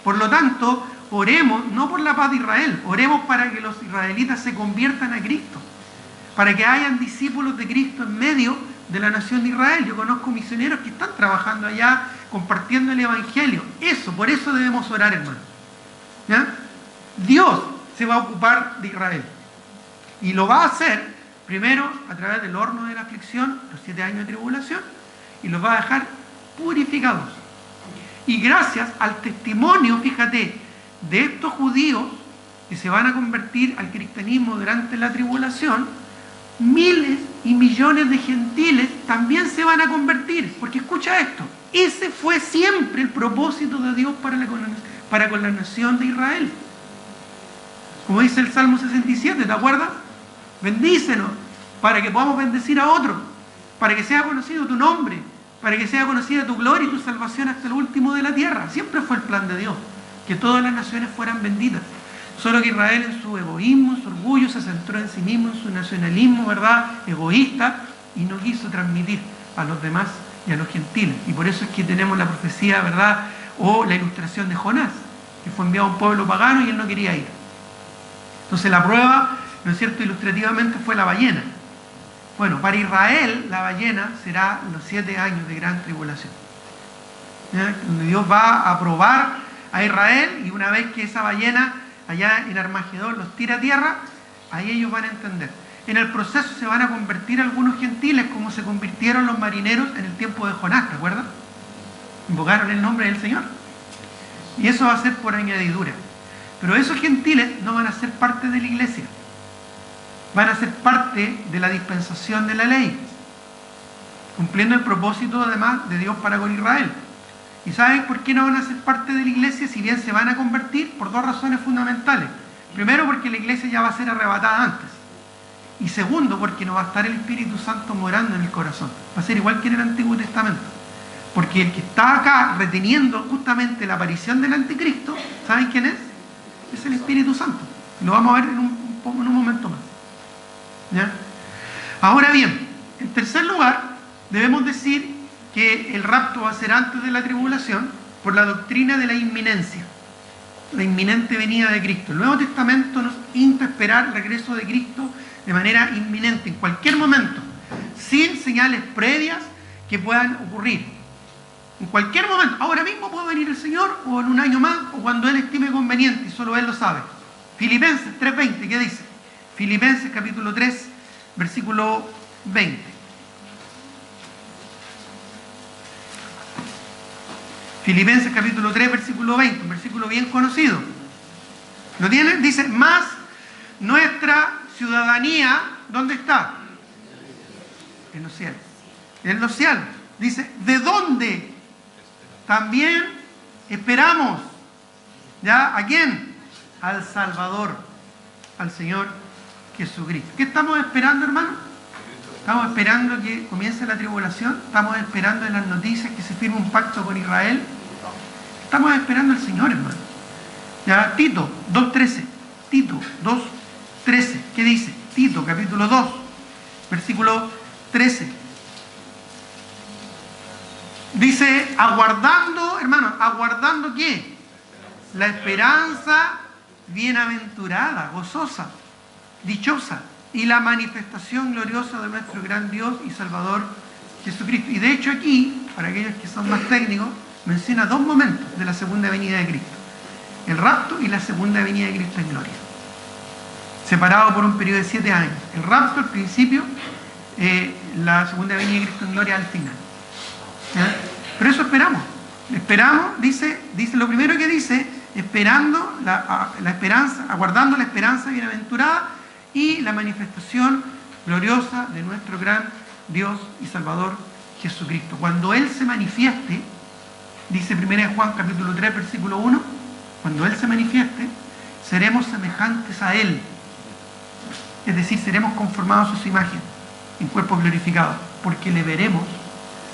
Por lo tanto, oremos no por la paz de Israel, oremos para que los israelitas se conviertan a Cristo, para que hayan discípulos de Cristo en medio de la nación de Israel. Yo conozco misioneros que están trabajando allá, compartiendo el Evangelio. Por eso debemos orar, hermano. ¿Ya? Dios se va a ocupar de Israel. Y lo va a hacer, primero, a través del horno de la aflicción, los 7 años de tribulación, y los va a dejar purificados. Y gracias al testimonio, fíjate, de estos judíos que se van a convertir al cristianismo durante la tribulación, miles y millones de gentiles también se van a convertir. Porque escucha esto, ese fue siempre el propósito de Dios para con la nación de Israel. Como dice el Salmo 67, ¿te acuerdas? Bendícenos para que podamos bendecir a otros, para que sea conocido tu nombre, para que sea conocida tu gloria y tu salvación hasta el último de la tierra. Siempre fue el plan de Dios, que todas las naciones fueran benditas. Solo que Israel, en su egoísmo, en su orgullo, se centró en sí mismo, en su nacionalismo, ¿verdad?, egoísta, y no quiso transmitir a los demás y a los gentiles. Y por eso es que tenemos la profecía, ¿verdad?, o la ilustración de Jonás, que fue enviado a un pueblo pagano y él no quería ir. Entonces la prueba, ¿no es cierto?, ilustrativamente fue la ballena. Bueno, para Israel la ballena será los 7 años de gran tribulación, ¿ya?, donde Dios va a probar a Israel, y una vez que esa ballena allá en Armagedón los tira a tierra, ahí ellos van a entender. En el proceso se van a convertir algunos gentiles, como se convirtieron los marineros en el tiempo de Jonás, ¿te acuerdas? Invocaron el nombre del Señor. Y eso va a ser por añadidura. Pero esos gentiles no van a ser parte de la iglesia. Van a ser parte de la dispensación de la ley, cumpliendo el propósito además de Dios para con Israel. ¿Y saben por qué no van a ser parte de la iglesia si bien se van a convertir? Por 2 razones fundamentales. Primero, porque la iglesia ya va a ser arrebatada antes. Y segundo, porque no va a estar el Espíritu Santo morando en el corazón. Va a ser igual que en el Antiguo Testamento. Porque el que está acá reteniendo justamente la aparición del anticristo, ¿saben quién es? Es el Espíritu Santo. Lo vamos a ver en un momento más. ¿Ya? Ahora bien, en tercer lugar, debemos decir que el rapto va a ser antes de la tribulación por la doctrina de la inminencia, la inminente venida de Cristo. El Nuevo Testamento nos insta a esperar el regreso de Cristo de manera inminente, en cualquier momento, sin señales previas que puedan ocurrir. En cualquier momento, ahora mismo puede venir el Señor, o en un año más, o cuando Él estime conveniente, y solo Él lo sabe. Filipenses 3:20, ¿qué dice? Filipenses capítulo 3, versículo 20. Filipenses capítulo 3, versículo 20, un versículo bien conocido. ¿Lo tienen? Dice, más nuestra ciudadanía, ¿dónde está? En los cielos. En los cielos. Dice, ¿de dónde? También esperamos ¿Ya? ¿A quién? Al Salvador, al Señor Jesucristo. ¿Qué estamos esperando, hermano? Estamos esperando que comience la tribulación. Estamos esperando en las noticias que se firme un pacto con Israel. Estamos esperando al Señor, hermano. ¿Ya? Tito 2.13. Tito 2.13. ¿Qué dice? Tito capítulo 2, versículo 13. Dice, aguardando, hermano, ¿aguardando qué? La esperanza bienaventurada, gozosa, dichosa, y la manifestación gloriosa de nuestro gran Dios y Salvador Jesucristo. Y de hecho aquí, para aquellos que son más técnicos, menciona dos momentos de la segunda venida de Cristo: el rapto y la segunda venida de Cristo en gloria, separado por un periodo de 7 años. El rapto al principio, la segunda venida de Cristo en gloria al final. ¿Ya? Pero eso esperamos, dice lo primero que dice, esperando la esperanza, aguardando la esperanza bienaventurada y la manifestación gloriosa de nuestro gran Dios y Salvador Jesucristo. Cuando Él se manifieste, dice 1 Juan capítulo 3 versículo 1, cuando Él se manifieste, seremos semejantes a Él, es decir, seremos conformados a su imagen en cuerpos glorificados, porque le veremos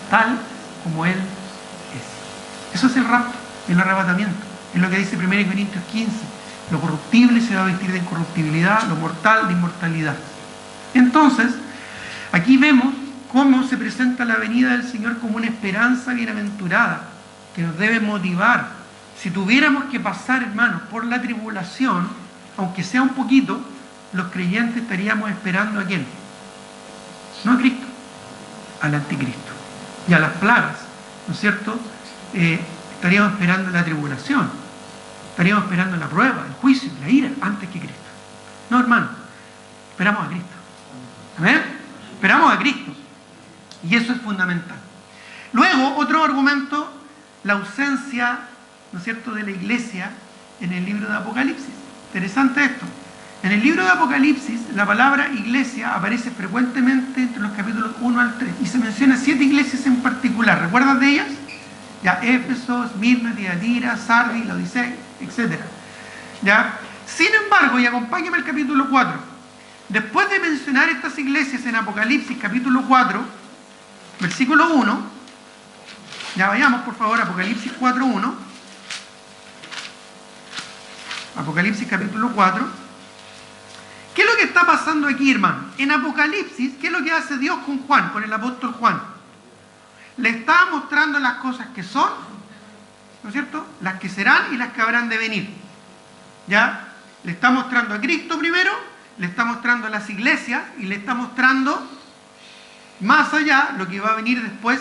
tal como Él es. Eso es el rapto, el arrebatamiento. Es lo que dice 1 Corintios 15. Lo corruptible se va a vestir de incorruptibilidad, lo mortal de inmortalidad. Entonces, aquí vemos cómo se presenta la venida del Señor como una esperanza bienaventurada que nos debe motivar. Si tuviéramos que pasar, hermanos, por la tribulación, aunque sea un poquito, los creyentes estaríamos esperando ¿a quién? No a Cristo, al anticristo y a las plagas, ¿no es cierto? Estaríamos esperando la tribulación, estaríamos esperando la prueba, el juicio, la ira, antes que Cristo. No, hermano, esperamos a Cristo. ¿Amén? Esperamos a Cristo. Y eso es fundamental. Luego, otro argumento, la ausencia, ¿no es cierto?, de la iglesia en el libro de Apocalipsis. Interesante esto. En el libro de Apocalipsis, la palabra iglesia aparece frecuentemente entre los capítulos 1 al 3 y se menciona 7 iglesias en particular. ¿Recuerdas de ellas? Ya, Éfeso, Esmirna, Tiatira, Sardis, Laodicea, etc. ¿Ya? Sin embargo, y acompáñame al capítulo 4, después de mencionar estas iglesias en Apocalipsis capítulo 4, versículo 1, ya vayamos por favor, Apocalipsis 4.1, Apocalipsis capítulo 4. ¿Qué es lo que está pasando aquí, hermano? En Apocalipsis, ¿qué es lo que hace Dios con Juan, con el apóstol Juan? Le está mostrando las cosas que son, ¿no es cierto?, las que serán y las que habrán de venir. ¿Ya? Le está mostrando a Cristo primero, le está mostrando a las iglesias y le está mostrando más allá lo que va a venir después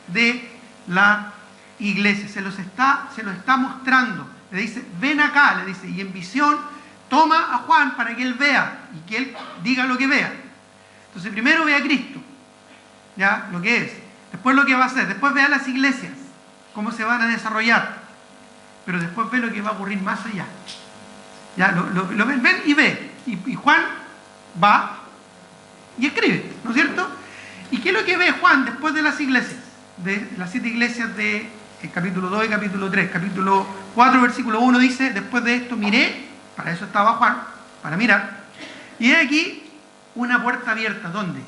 de la iglesia. Se lo está mostrando. Le dice, ven acá, le dice, y en visión toma a Juan para que él vea y que él diga lo que vea. Entonces primero ve a Cristo, ¿ya? Lo que es. Después lo que va a hacer. Después ve a las iglesias, cómo se van a desarrollar. Pero después ve lo que va a ocurrir más allá. ¿Ya? Lo ven y ve. Y Juan va y escribe, ¿no es cierto? ¿Y qué es lo que ve Juan después de las iglesias? De las 7 iglesias de capítulo 2 y capítulo 3. Capítulo 4, versículo 1 dice, después de esto miré, para eso estaba Juan, para mirar, y hay aquí una puerta abierta. ¿Dónde?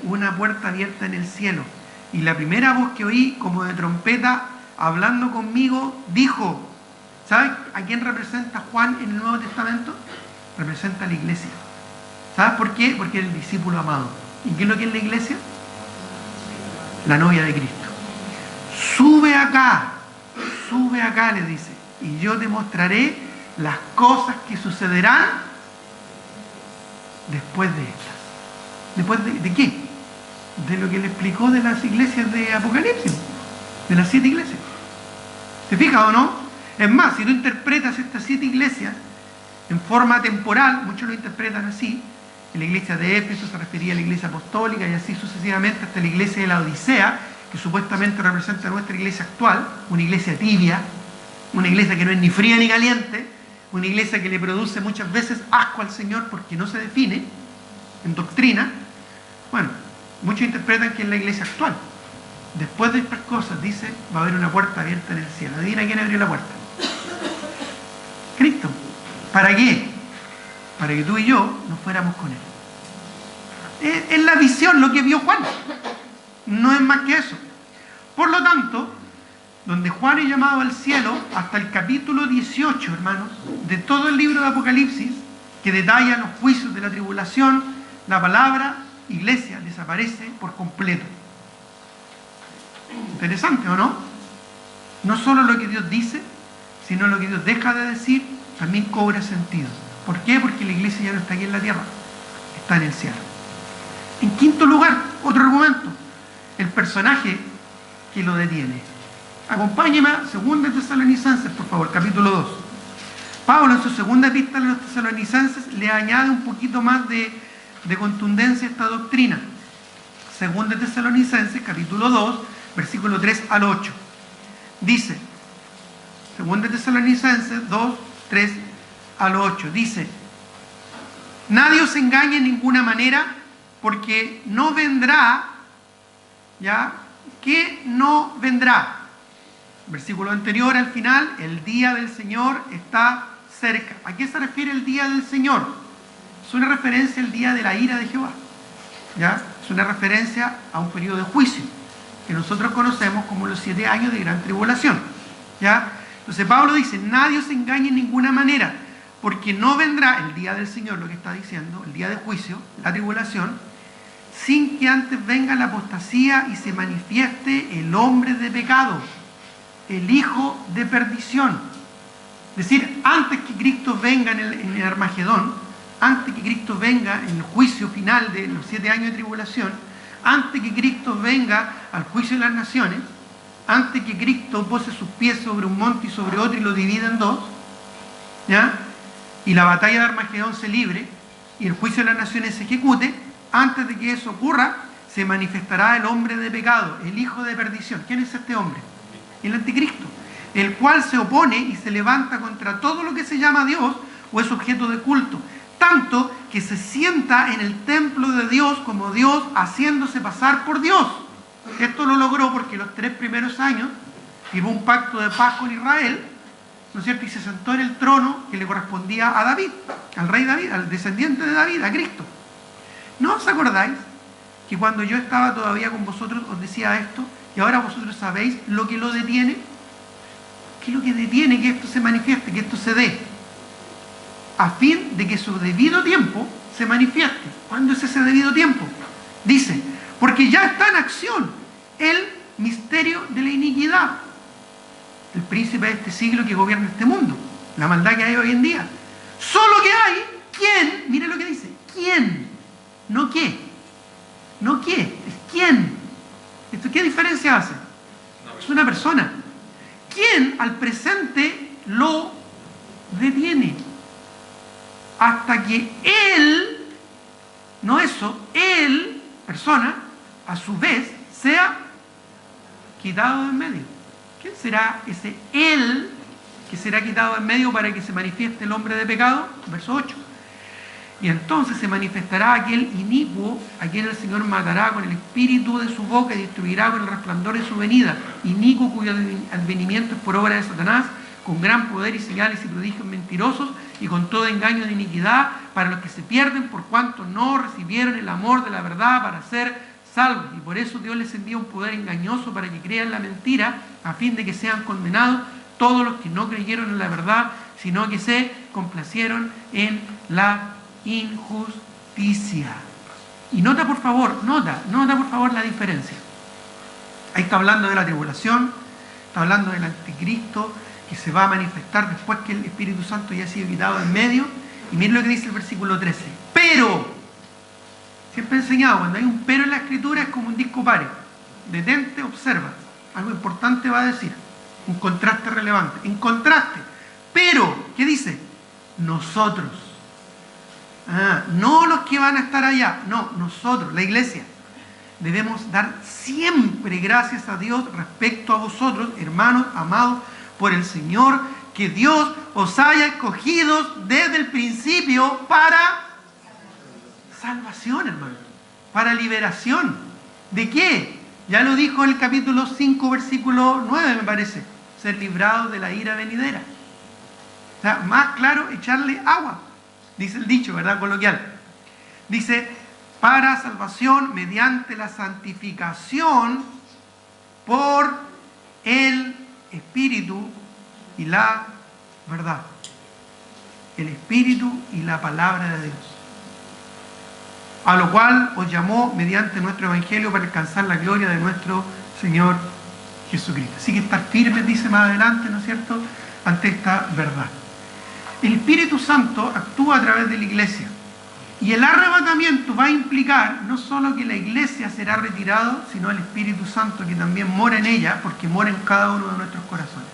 Una puerta abierta en el cielo. Y la primera voz que oí, como de trompeta, hablando conmigo, dijo, ¿sabes a quién representa Juan en el Nuevo Testamento? Representa a la iglesia. ¿Sabes por qué? Porque es el discípulo amado. ¿Y qué es lo que es la iglesia? La novia de Cristo. Sube acá, le dice, y yo te mostraré las cosas que sucederán después de estas. ¿Después de qué? De lo que le explicó de las iglesias de Apocalipsis, de las 7 iglesias. ¿Te fijas o no? Es más, si tú interpretas estas 7 iglesias en forma temporal, muchos lo interpretan así. En la iglesia de Éfeso se refería a la iglesia apostólica y así sucesivamente hasta la iglesia de la Odisea, que supuestamente representa nuestra iglesia actual, una iglesia tibia, una iglesia que no es ni fría ni caliente, una iglesia que le produce muchas veces asco al Señor porque no se define en doctrina. Bueno, muchos interpretan que es la iglesia actual. Después de estas cosas, dice, va a haber una puerta abierta en el cielo. Adivina quién abrió la puerta. Cristo. ¿Para qué? Para que tú y yo nos fuéramos con Él. Es la visión, lo que vio Juan. No es más que eso. Por lo tanto, donde Juan es llamado al cielo, hasta el capítulo 18, hermanos, de todo el libro de Apocalipsis, que detalla los juicios de la tribulación, la palabra iglesia desaparece por completo. Interesante, ¿o no? No solo lo que Dios dice, sino lo que Dios deja de decir, también cobra sentido. ¿Por qué? Porque la iglesia ya no está aquí en la tierra, está en el cielo. En quinto lugar, otro argumento, el personaje que lo detiene. Acompáñeme a 2 Tesalonicenses, por favor, capítulo 2. Pablo, en su segunda epístola a los tesalonicenses, le añade un poquito más de contundencia a esta doctrina. 2 Tesalonicenses, capítulo 2, versículo 3 al 8. Dice, 2 Tesalonicenses 2, 3 al 8, dice: nadie os engañe en ninguna manera, porque no vendrá, ¿ya? ¿Qué no vendrá? Versículo anterior al final, el día del Señor está cerca. ¿A qué se refiere el día del Señor? Es una referencia al día de la ira de Jehová, ¿ya? Es una referencia a un periodo de juicio que nosotros conocemos como los 7 años de gran tribulación, ¿ya? Entonces Pablo dice, nadie os engañe en ninguna manera, porque no vendrá el día del Señor, lo que está diciendo, el día de juicio, la tribulación, sin que antes venga la apostasía y se manifieste el hombre de pecado, el hijo de perdición. Es decir, antes que Cristo venga en el Armagedón, antes que Cristo venga en el juicio final de los 7 años de tribulación, antes que Cristo venga al juicio de las naciones, antes que Cristo pose sus pies sobre un monte y sobre otro y lo divida en dos, ¿ya? Y la batalla de Armagedón se libre y el juicio de las naciones se ejecute, antes de que eso ocurra, se manifestará el hombre de pecado, el hijo de perdición. ¿Quién es este hombre? El anticristo, el cual se opone y se levanta contra todo lo que se llama Dios o es objeto de culto, tanto que se sienta en el templo de Dios como Dios, haciéndose pasar por Dios. Esto lo logró porque los 3 primeros años firmó un pacto de paz con Israel, ¿no es cierto? Y se sentó en el trono que le correspondía a David, al rey David, al descendiente de David, a Cristo. ¿No os acordáis que cuando yo estaba todavía con vosotros os decía esto? Y ahora vosotros sabéis lo que lo detiene. ¿Qué es lo que detiene que esto se manifieste, que esto se dé? A fin de que su debido tiempo se manifieste. ¿Cuándo es ese debido tiempo? Dice, porque ya está en acción el misterio de la iniquidad, el príncipe de este siglo que gobierna este mundo, la maldad que hay hoy en día. Solo que hay quien, mire lo que dice, quién, no qué, no qué, es quién. ¿Esto qué diferencia hace? Es una persona. ¿Quién al presente lo detiene? Hasta que él, no eso, él, persona, a su vez, sea quitado de en medio. ¿Quién será ese él que será quitado de en medio para que se manifieste el hombre de pecado? Verso 8. Y entonces se manifestará aquel inicuo, a quien el Señor matará con el espíritu de su boca y destruirá con el resplandor de su venida. Inicuo cuyo advenimiento es por obra de Satanás, con gran poder y señales y prodigios mentirosos, y con todo engaño de iniquidad para los que se pierden por cuanto no recibieron el amor de la verdad para ser salvos. Y por eso Dios les envía un poder engañoso para que crean la mentira, a fin de que sean condenados todos los que no creyeron en la verdad, sino que se complacieron en la injusticia. Y nota por favor la diferencia. Ahí está hablando de la tribulación, está hablando del anticristo que se va a manifestar después que el Espíritu Santo ya ha sido quitado en medio. Y miren lo que dice el versículo 13. Pero, siempre he enseñado, cuando hay un pero en la escritura es como un disco pare. Detente, observa. Algo importante va a decir. Un contraste relevante. En contraste. Pero, ¿qué dice? Nosotros. No los que van a estar allá. No, nosotros, la iglesia. Debemos dar siempre gracias a Dios respecto a vosotros, hermanos, amados por el Señor, que Dios os haya escogido desde el principio para salvación, hermano, para liberación. ¿De qué? Ya lo dijo en el capítulo 5, versículo 9, me parece, ser librados de la ira venidera. O sea, más claro, echarle agua, dice el dicho, ¿verdad? Coloquial. Dice, para salvación mediante la santificación por el Espíritu y la verdad. El Espíritu y la palabra de Dios. A lo cual os llamó mediante nuestro Evangelio para alcanzar la gloria de nuestro Señor Jesucristo. Así que estar firmes, dice más adelante, ¿no es cierto?, ante esta verdad. El Espíritu Santo actúa a través de la iglesia. Y el arrebatamiento va a implicar no solo que la iglesia será retirado, sino el Espíritu Santo que también mora en ella, porque mora en cada uno de nuestros corazones.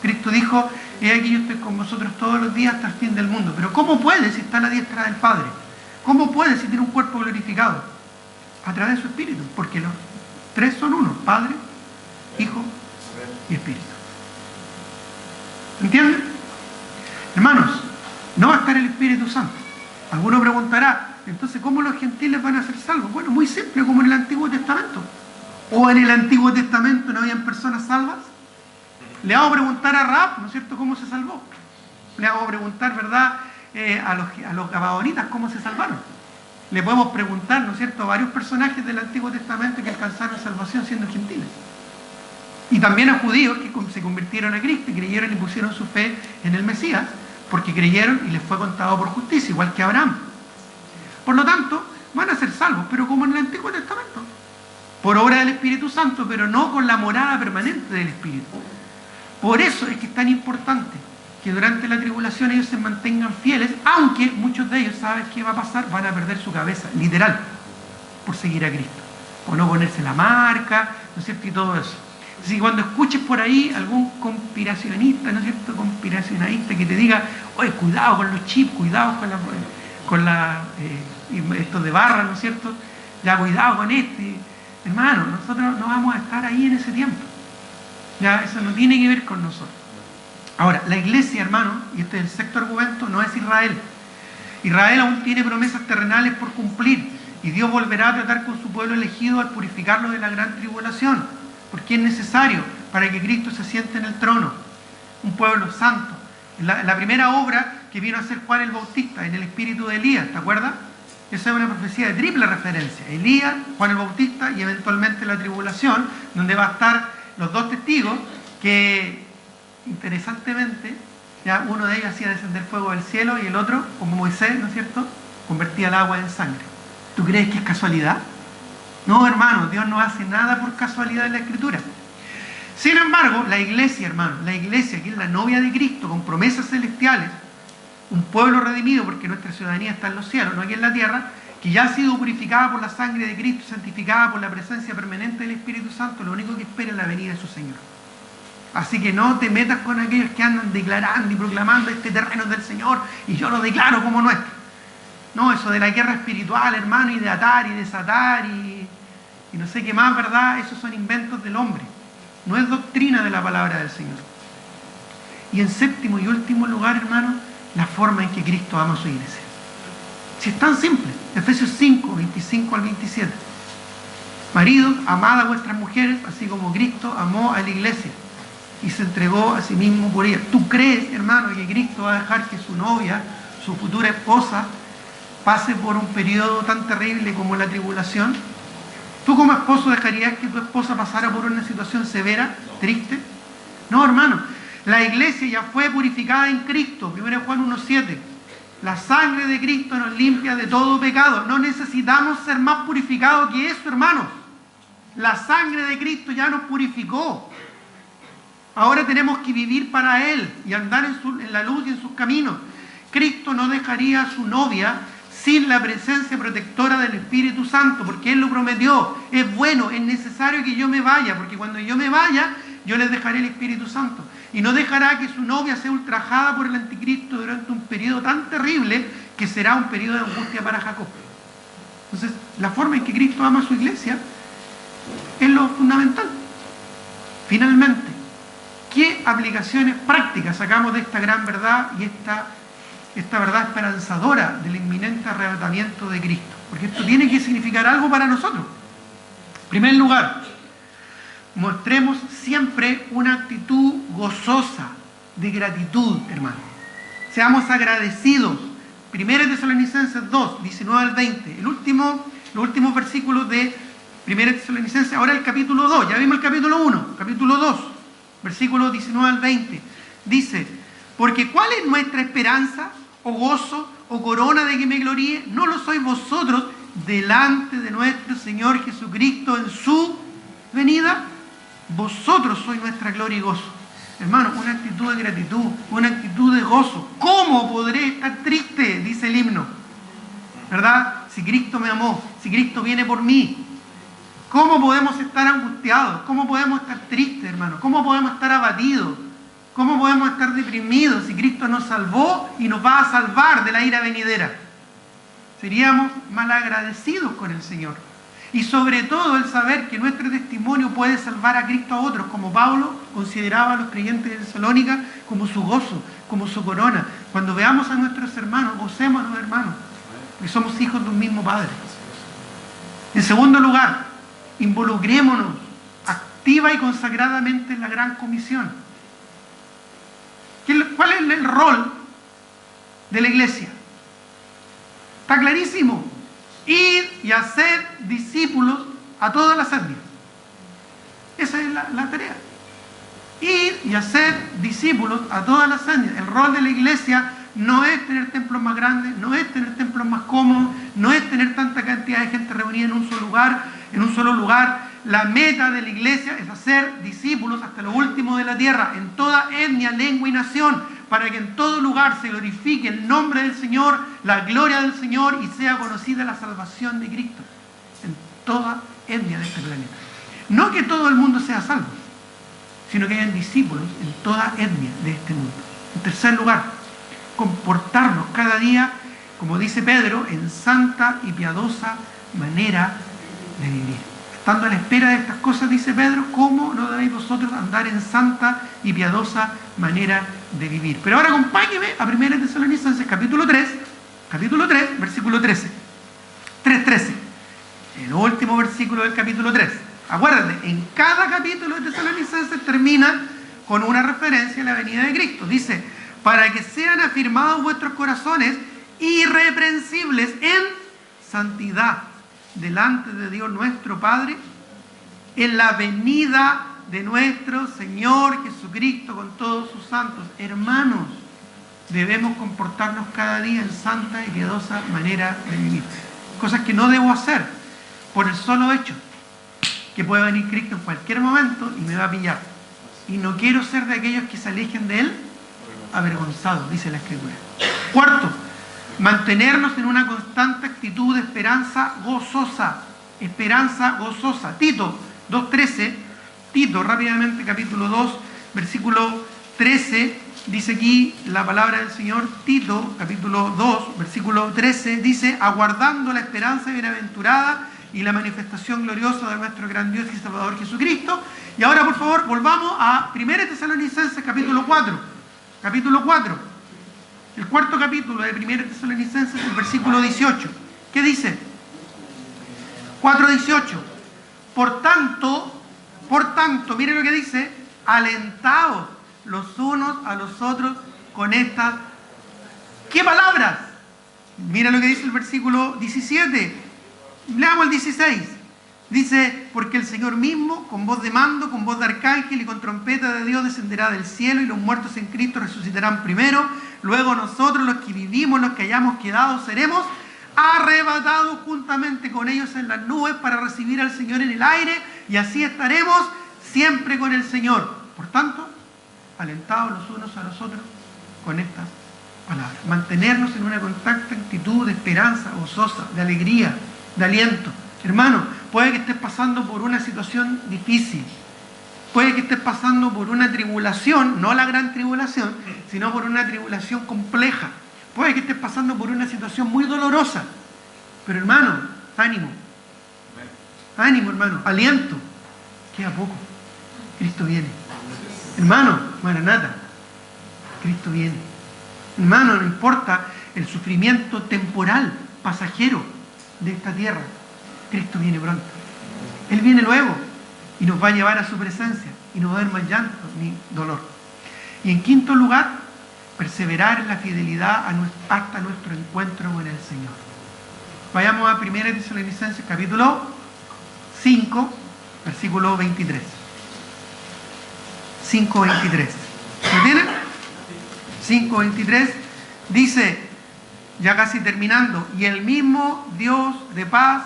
Cristo dijo, he aquí yo estoy con vosotros todos los días hasta el fin del mundo. Pero ¿cómo puede si está a la diestra del Padre? ¿Cómo puede si tiene un cuerpo glorificado? A través de su Espíritu, porque los tres son uno, Padre, Hijo y Espíritu. ¿Entienden? Hermanos, no va a estar el Espíritu Santo. Alguno preguntará, entonces, ¿cómo los gentiles van a ser salvos? Bueno, muy simple, como en el Antiguo Testamento. ¿O en el Antiguo Testamento no habían personas salvas? Le hago preguntar a Rahab, ¿no es cierto?, cómo se salvó. Le hago preguntar, ¿verdad?, a los gabaonitas cómo se salvaron. Le podemos preguntar, ¿no es cierto?, a varios personajes del Antiguo Testamento que alcanzaron salvación siendo gentiles. Y también a judíos que se convirtieron a Cristo y creyeron y pusieron su fe en el Mesías, porque creyeron y les fue contado por justicia, igual que a Abraham. Por lo tanto, van a ser salvos, pero como en el Antiguo Testamento, por obra del Espíritu Santo, pero no con la morada permanente del Espíritu. Por eso es que es tan importante que durante la tribulación ellos se mantengan fieles, aunque muchos de ellos, ¿sabes qué va a pasar? Van a perder su cabeza, literal, por seguir a Cristo, por no ponerse la marca, ¿no es cierto?, y todo eso. Así que cuando escuches por ahí algún conspiracionista, ¿no es cierto?, conspiracionista que te diga, oye, cuidado con los chips, cuidado con estos de barra, ¿no es cierto?, ya cuidado con este. Hermano, nosotros no vamos a estar ahí en ese tiempo. Ya, eso no tiene que ver con nosotros. Ahora, la iglesia, hermano, y este es el sexto argumento, no es Israel. Israel aún tiene promesas terrenales por cumplir, y Dios volverá a tratar con su pueblo elegido al purificarlo de la gran tribulación, porque es necesario para que Cristo se siente en el trono, un pueblo santo. La primera obra que vino a hacer Juan el Bautista, en el espíritu de Elías, ¿te acuerdas? Esa es una profecía de triple referencia: Elías, Juan el Bautista y eventualmente la tribulación, donde va a estar los dos testigos que, interesantemente, ya uno de ellos hacía descender fuego del cielo y el otro, como Moisés, ¿no es cierto?, convertía el agua en sangre. ¿Tú crees que es casualidad? No, hermano, Dios no hace nada por casualidad en la Escritura. Sin embargo, la iglesia, hermano, la iglesia, que es la novia de Cristo, con promesas celestiales, un pueblo redimido, porque nuestra ciudadanía está en los cielos, no aquí en la tierra, que ya ha sido purificada por la sangre de Cristo, santificada por la presencia permanente del Espíritu Santo, lo único que espera es la venida de su Señor. Así que no te metas con aquellos que andan declarando y proclamando este terreno es del Señor y yo lo declaro como nuestro. No, eso de la guerra espiritual, hermano, y de atar y desatar y no sé qué más, ¿verdad? Esos son inventos del hombre. No es doctrina de la palabra del Señor. Y en séptimo y último lugar, hermano, la forma en que Cristo ama a su iglesia. Si es tan simple, Efesios 5, 25 al 27. Maridos, amad a vuestras mujeres, así como Cristo amó a la iglesia y se entregó a sí mismo por ella. ¿Tú crees, hermano, que Cristo va a dejar que su novia, su futura esposa, pase por un periodo tan terrible como la tribulación? ¿Tú como esposo dejarías que tu esposa pasara por una situación severa, triste? No, hermano. La iglesia ya fue purificada en Cristo. 1 Juan 1:7. La sangre de Cristo nos limpia de todo pecado. No necesitamos ser más purificados que eso, hermanos. La sangre de Cristo ya nos purificó. Ahora tenemos que vivir para Él y andar en la luz y en sus caminos. Cristo no dejaría a su novia sin la presencia protectora del Espíritu Santo, porque Él lo prometió. Es bueno, es necesario que yo me vaya, porque cuando yo me vaya, yo les dejaré el Espíritu Santo. Y no dejará que su novia sea ultrajada por el anticristo durante un periodo tan terrible que será un periodo de angustia para Jacob. Entonces, la forma en que Cristo ama a su iglesia es lo fundamental. Finalmente, ¿qué aplicaciones prácticas sacamos de esta gran verdad y esta verdad esperanzadora del inminente arrebatamiento de Cristo? Porque esto tiene que significar algo para nosotros. En primer lugar, mostremos siempre una actitud gozosa, de gratitud, hermano. seamos agradecidos. 1 Tesalonicenses 2, 19 al 20. Los últimos versículos de 1 Tesalonicenses, ahora el capítulo 2. Ya vimos el capítulo 1, capítulo 2, versículos 19 al 20. Dice, porque ¿cuál es nuestra esperanza, o gozo, o corona de que me gloríe? ¿No lo sois vosotros delante de nuestro Señor Jesucristo en su venida? Vosotros sois nuestra gloria y gozo. Hermano, una actitud de gratitud, una actitud de gozo. ¿Cómo podré estar triste? Dice el himno, ¿verdad? Si Cristo me amó, si Cristo viene por mí. ¿Cómo podemos estar angustiados? ¿Cómo podemos estar tristes, hermano? ¿Cómo podemos estar abatidos? ¿Cómo podemos estar deprimidos si Cristo nos salvó y nos va a salvar de la ira venidera? Seríamos malagradecidos con el Señor. Y sobre todo el saber que nuestro testimonio puede salvar a Cristo a otros, como Pablo consideraba a los creyentes de Tesalónica como su gozo, como su corona. Cuando veamos a nuestros hermanos, gocemos a los hermanos, porque somos hijos de un mismo Padre. En segundo lugar, involucrémonos activa y consagradamente en la gran comisión. ¿Cuál es el rol de la iglesia? Está clarísimo. Ir y hacer discípulos a todas las etnias. Esa es la tarea. Ir y hacer discípulos a todas las etnias. El rol de la iglesia no es tener templos más grandes, no es tener templos más cómodos, no es tener tanta cantidad de gente reunida en un solo lugar. La meta de la iglesia es hacer discípulos hasta lo último de la tierra, en toda etnia, lengua y nación, para que en todo lugar se glorifique el nombre del Señor, la gloria del Señor, y sea conocida la salvación de Cristo en toda etnia de este planeta. No que todo el mundo sea salvo, sino que hayan discípulos en toda etnia de este mundo. En tercer lugar, comportarnos cada día, como dice Pedro, en santa y piadosa manera de vivir. Estando a la espera de estas cosas, dice Pedro, ¿cómo no debéis vosotros andar en santa y piadosa manera de vivir? Pero ahora acompáñeme a 1 Tesalonicenses capítulo 3, versículo 13. 3:13. El último versículo del capítulo 3. Acuérdate, en cada capítulo de Tesalonicenses termina con una referencia a la venida de Cristo. Dice, para que sean afirmados vuestros corazones irreprensibles en santidad delante de Dios nuestro Padre, en la venida de nuestro Señor Jesucristo con todos sus santos. Hermanos, debemos comportarnos cada día en santa y piadosa manera de vivir. Cosas que no debo hacer por el solo hecho que puede venir Cristo en cualquier momento y me va a pillar. Y no quiero ser de aquellos que se alejen de Él avergonzados, dice la Escritura. Cuarto, mantenernos en una constante actitud de esperanza gozosa. Esperanza gozosa. Tito 2:13. Tito, rápidamente, capítulo 2, versículo 13. Dice aquí la palabra del Señor. Tito, capítulo 2, versículo 13. Dice, aguardando la esperanza bienaventurada y la manifestación gloriosa de nuestro gran Dios y Salvador Jesucristo. Y ahora, por favor, volvamos a 1 Tesalonicenses, capítulo 4. Capítulo 4. El cuarto capítulo de 1 Tesalonicenses, el versículo 18. ¿Qué dice? 4:18. Por tanto, mire lo que dice, alentaos los unos a los otros con estas. ¿Qué palabras? Mira lo que dice el versículo 17. Leamos el 16. Dice, porque el Señor mismo, con voz de mando, con voz de arcángel y con trompeta de Dios, descenderá del cielo, y los muertos en Cristo resucitarán primero. Luego nosotros, los que vivimos, los que hayamos quedado, seremos arrebatados juntamente con ellos en las nubes para recibir al Señor en el aire, y así estaremos siempre con el Señor. Por tanto, alentados los unos a los otros con estas palabras. Mantenernos en una constante actitud de esperanza gozosa, de alegría, de aliento. Hermano, puede que estés pasando por una situación difícil, puede que estés pasando por una tribulación, no la gran tribulación, sino por una tribulación compleja, puede que estés pasando por una situación muy dolorosa, pero hermano, ánimo, hermano, aliento, queda poco, Cristo viene. Hermano, Maranata, Cristo viene. Hermano, no importa el sufrimiento temporal, pasajero de esta tierra, Cristo viene pronto. Él viene luego y nos va a llevar a su presencia y no va a haber más llanto ni dolor. Y en quinto lugar, perseverar en la fidelidad hasta nuestro encuentro con el Señor. Vayamos a 1 Tesalonicenses capítulo 5, versículo 23. 5:23. ¿Lo tienen? 5:23 dice, ya casi terminando, y el mismo Dios de paz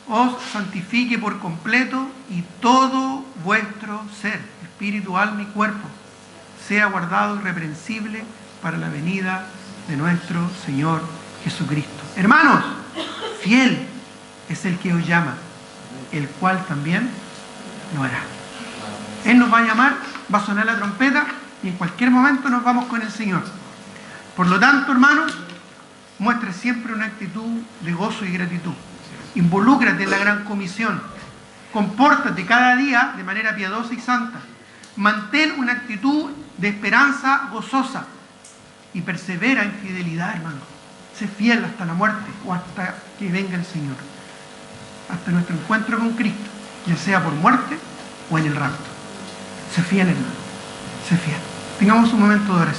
os santifique por completo, y todo vuestro ser, espíritu, alma y cuerpo, sea guardado irreprensible para la venida de nuestro Señor Jesucristo. Hermanos, fiel es el que os llama, el cual también lo hará. Él nos va a llamar, va a sonar la trompeta y en cualquier momento nos vamos con el Señor. Por lo tanto, hermanos, muestre siempre una actitud de gozo y gratitud. Involúcrate en la gran comisión. Compórtate cada día de manera piadosa y santa. Mantén una actitud de esperanza gozosa y persevera en fidelidad, hermano. Sé fiel hasta la muerte o hasta que venga el Señor. Hasta nuestro encuentro con Cristo, ya sea por muerte o en el rapto. Sé fiel, hermano. Sé fiel. Tengamos un momento de oración.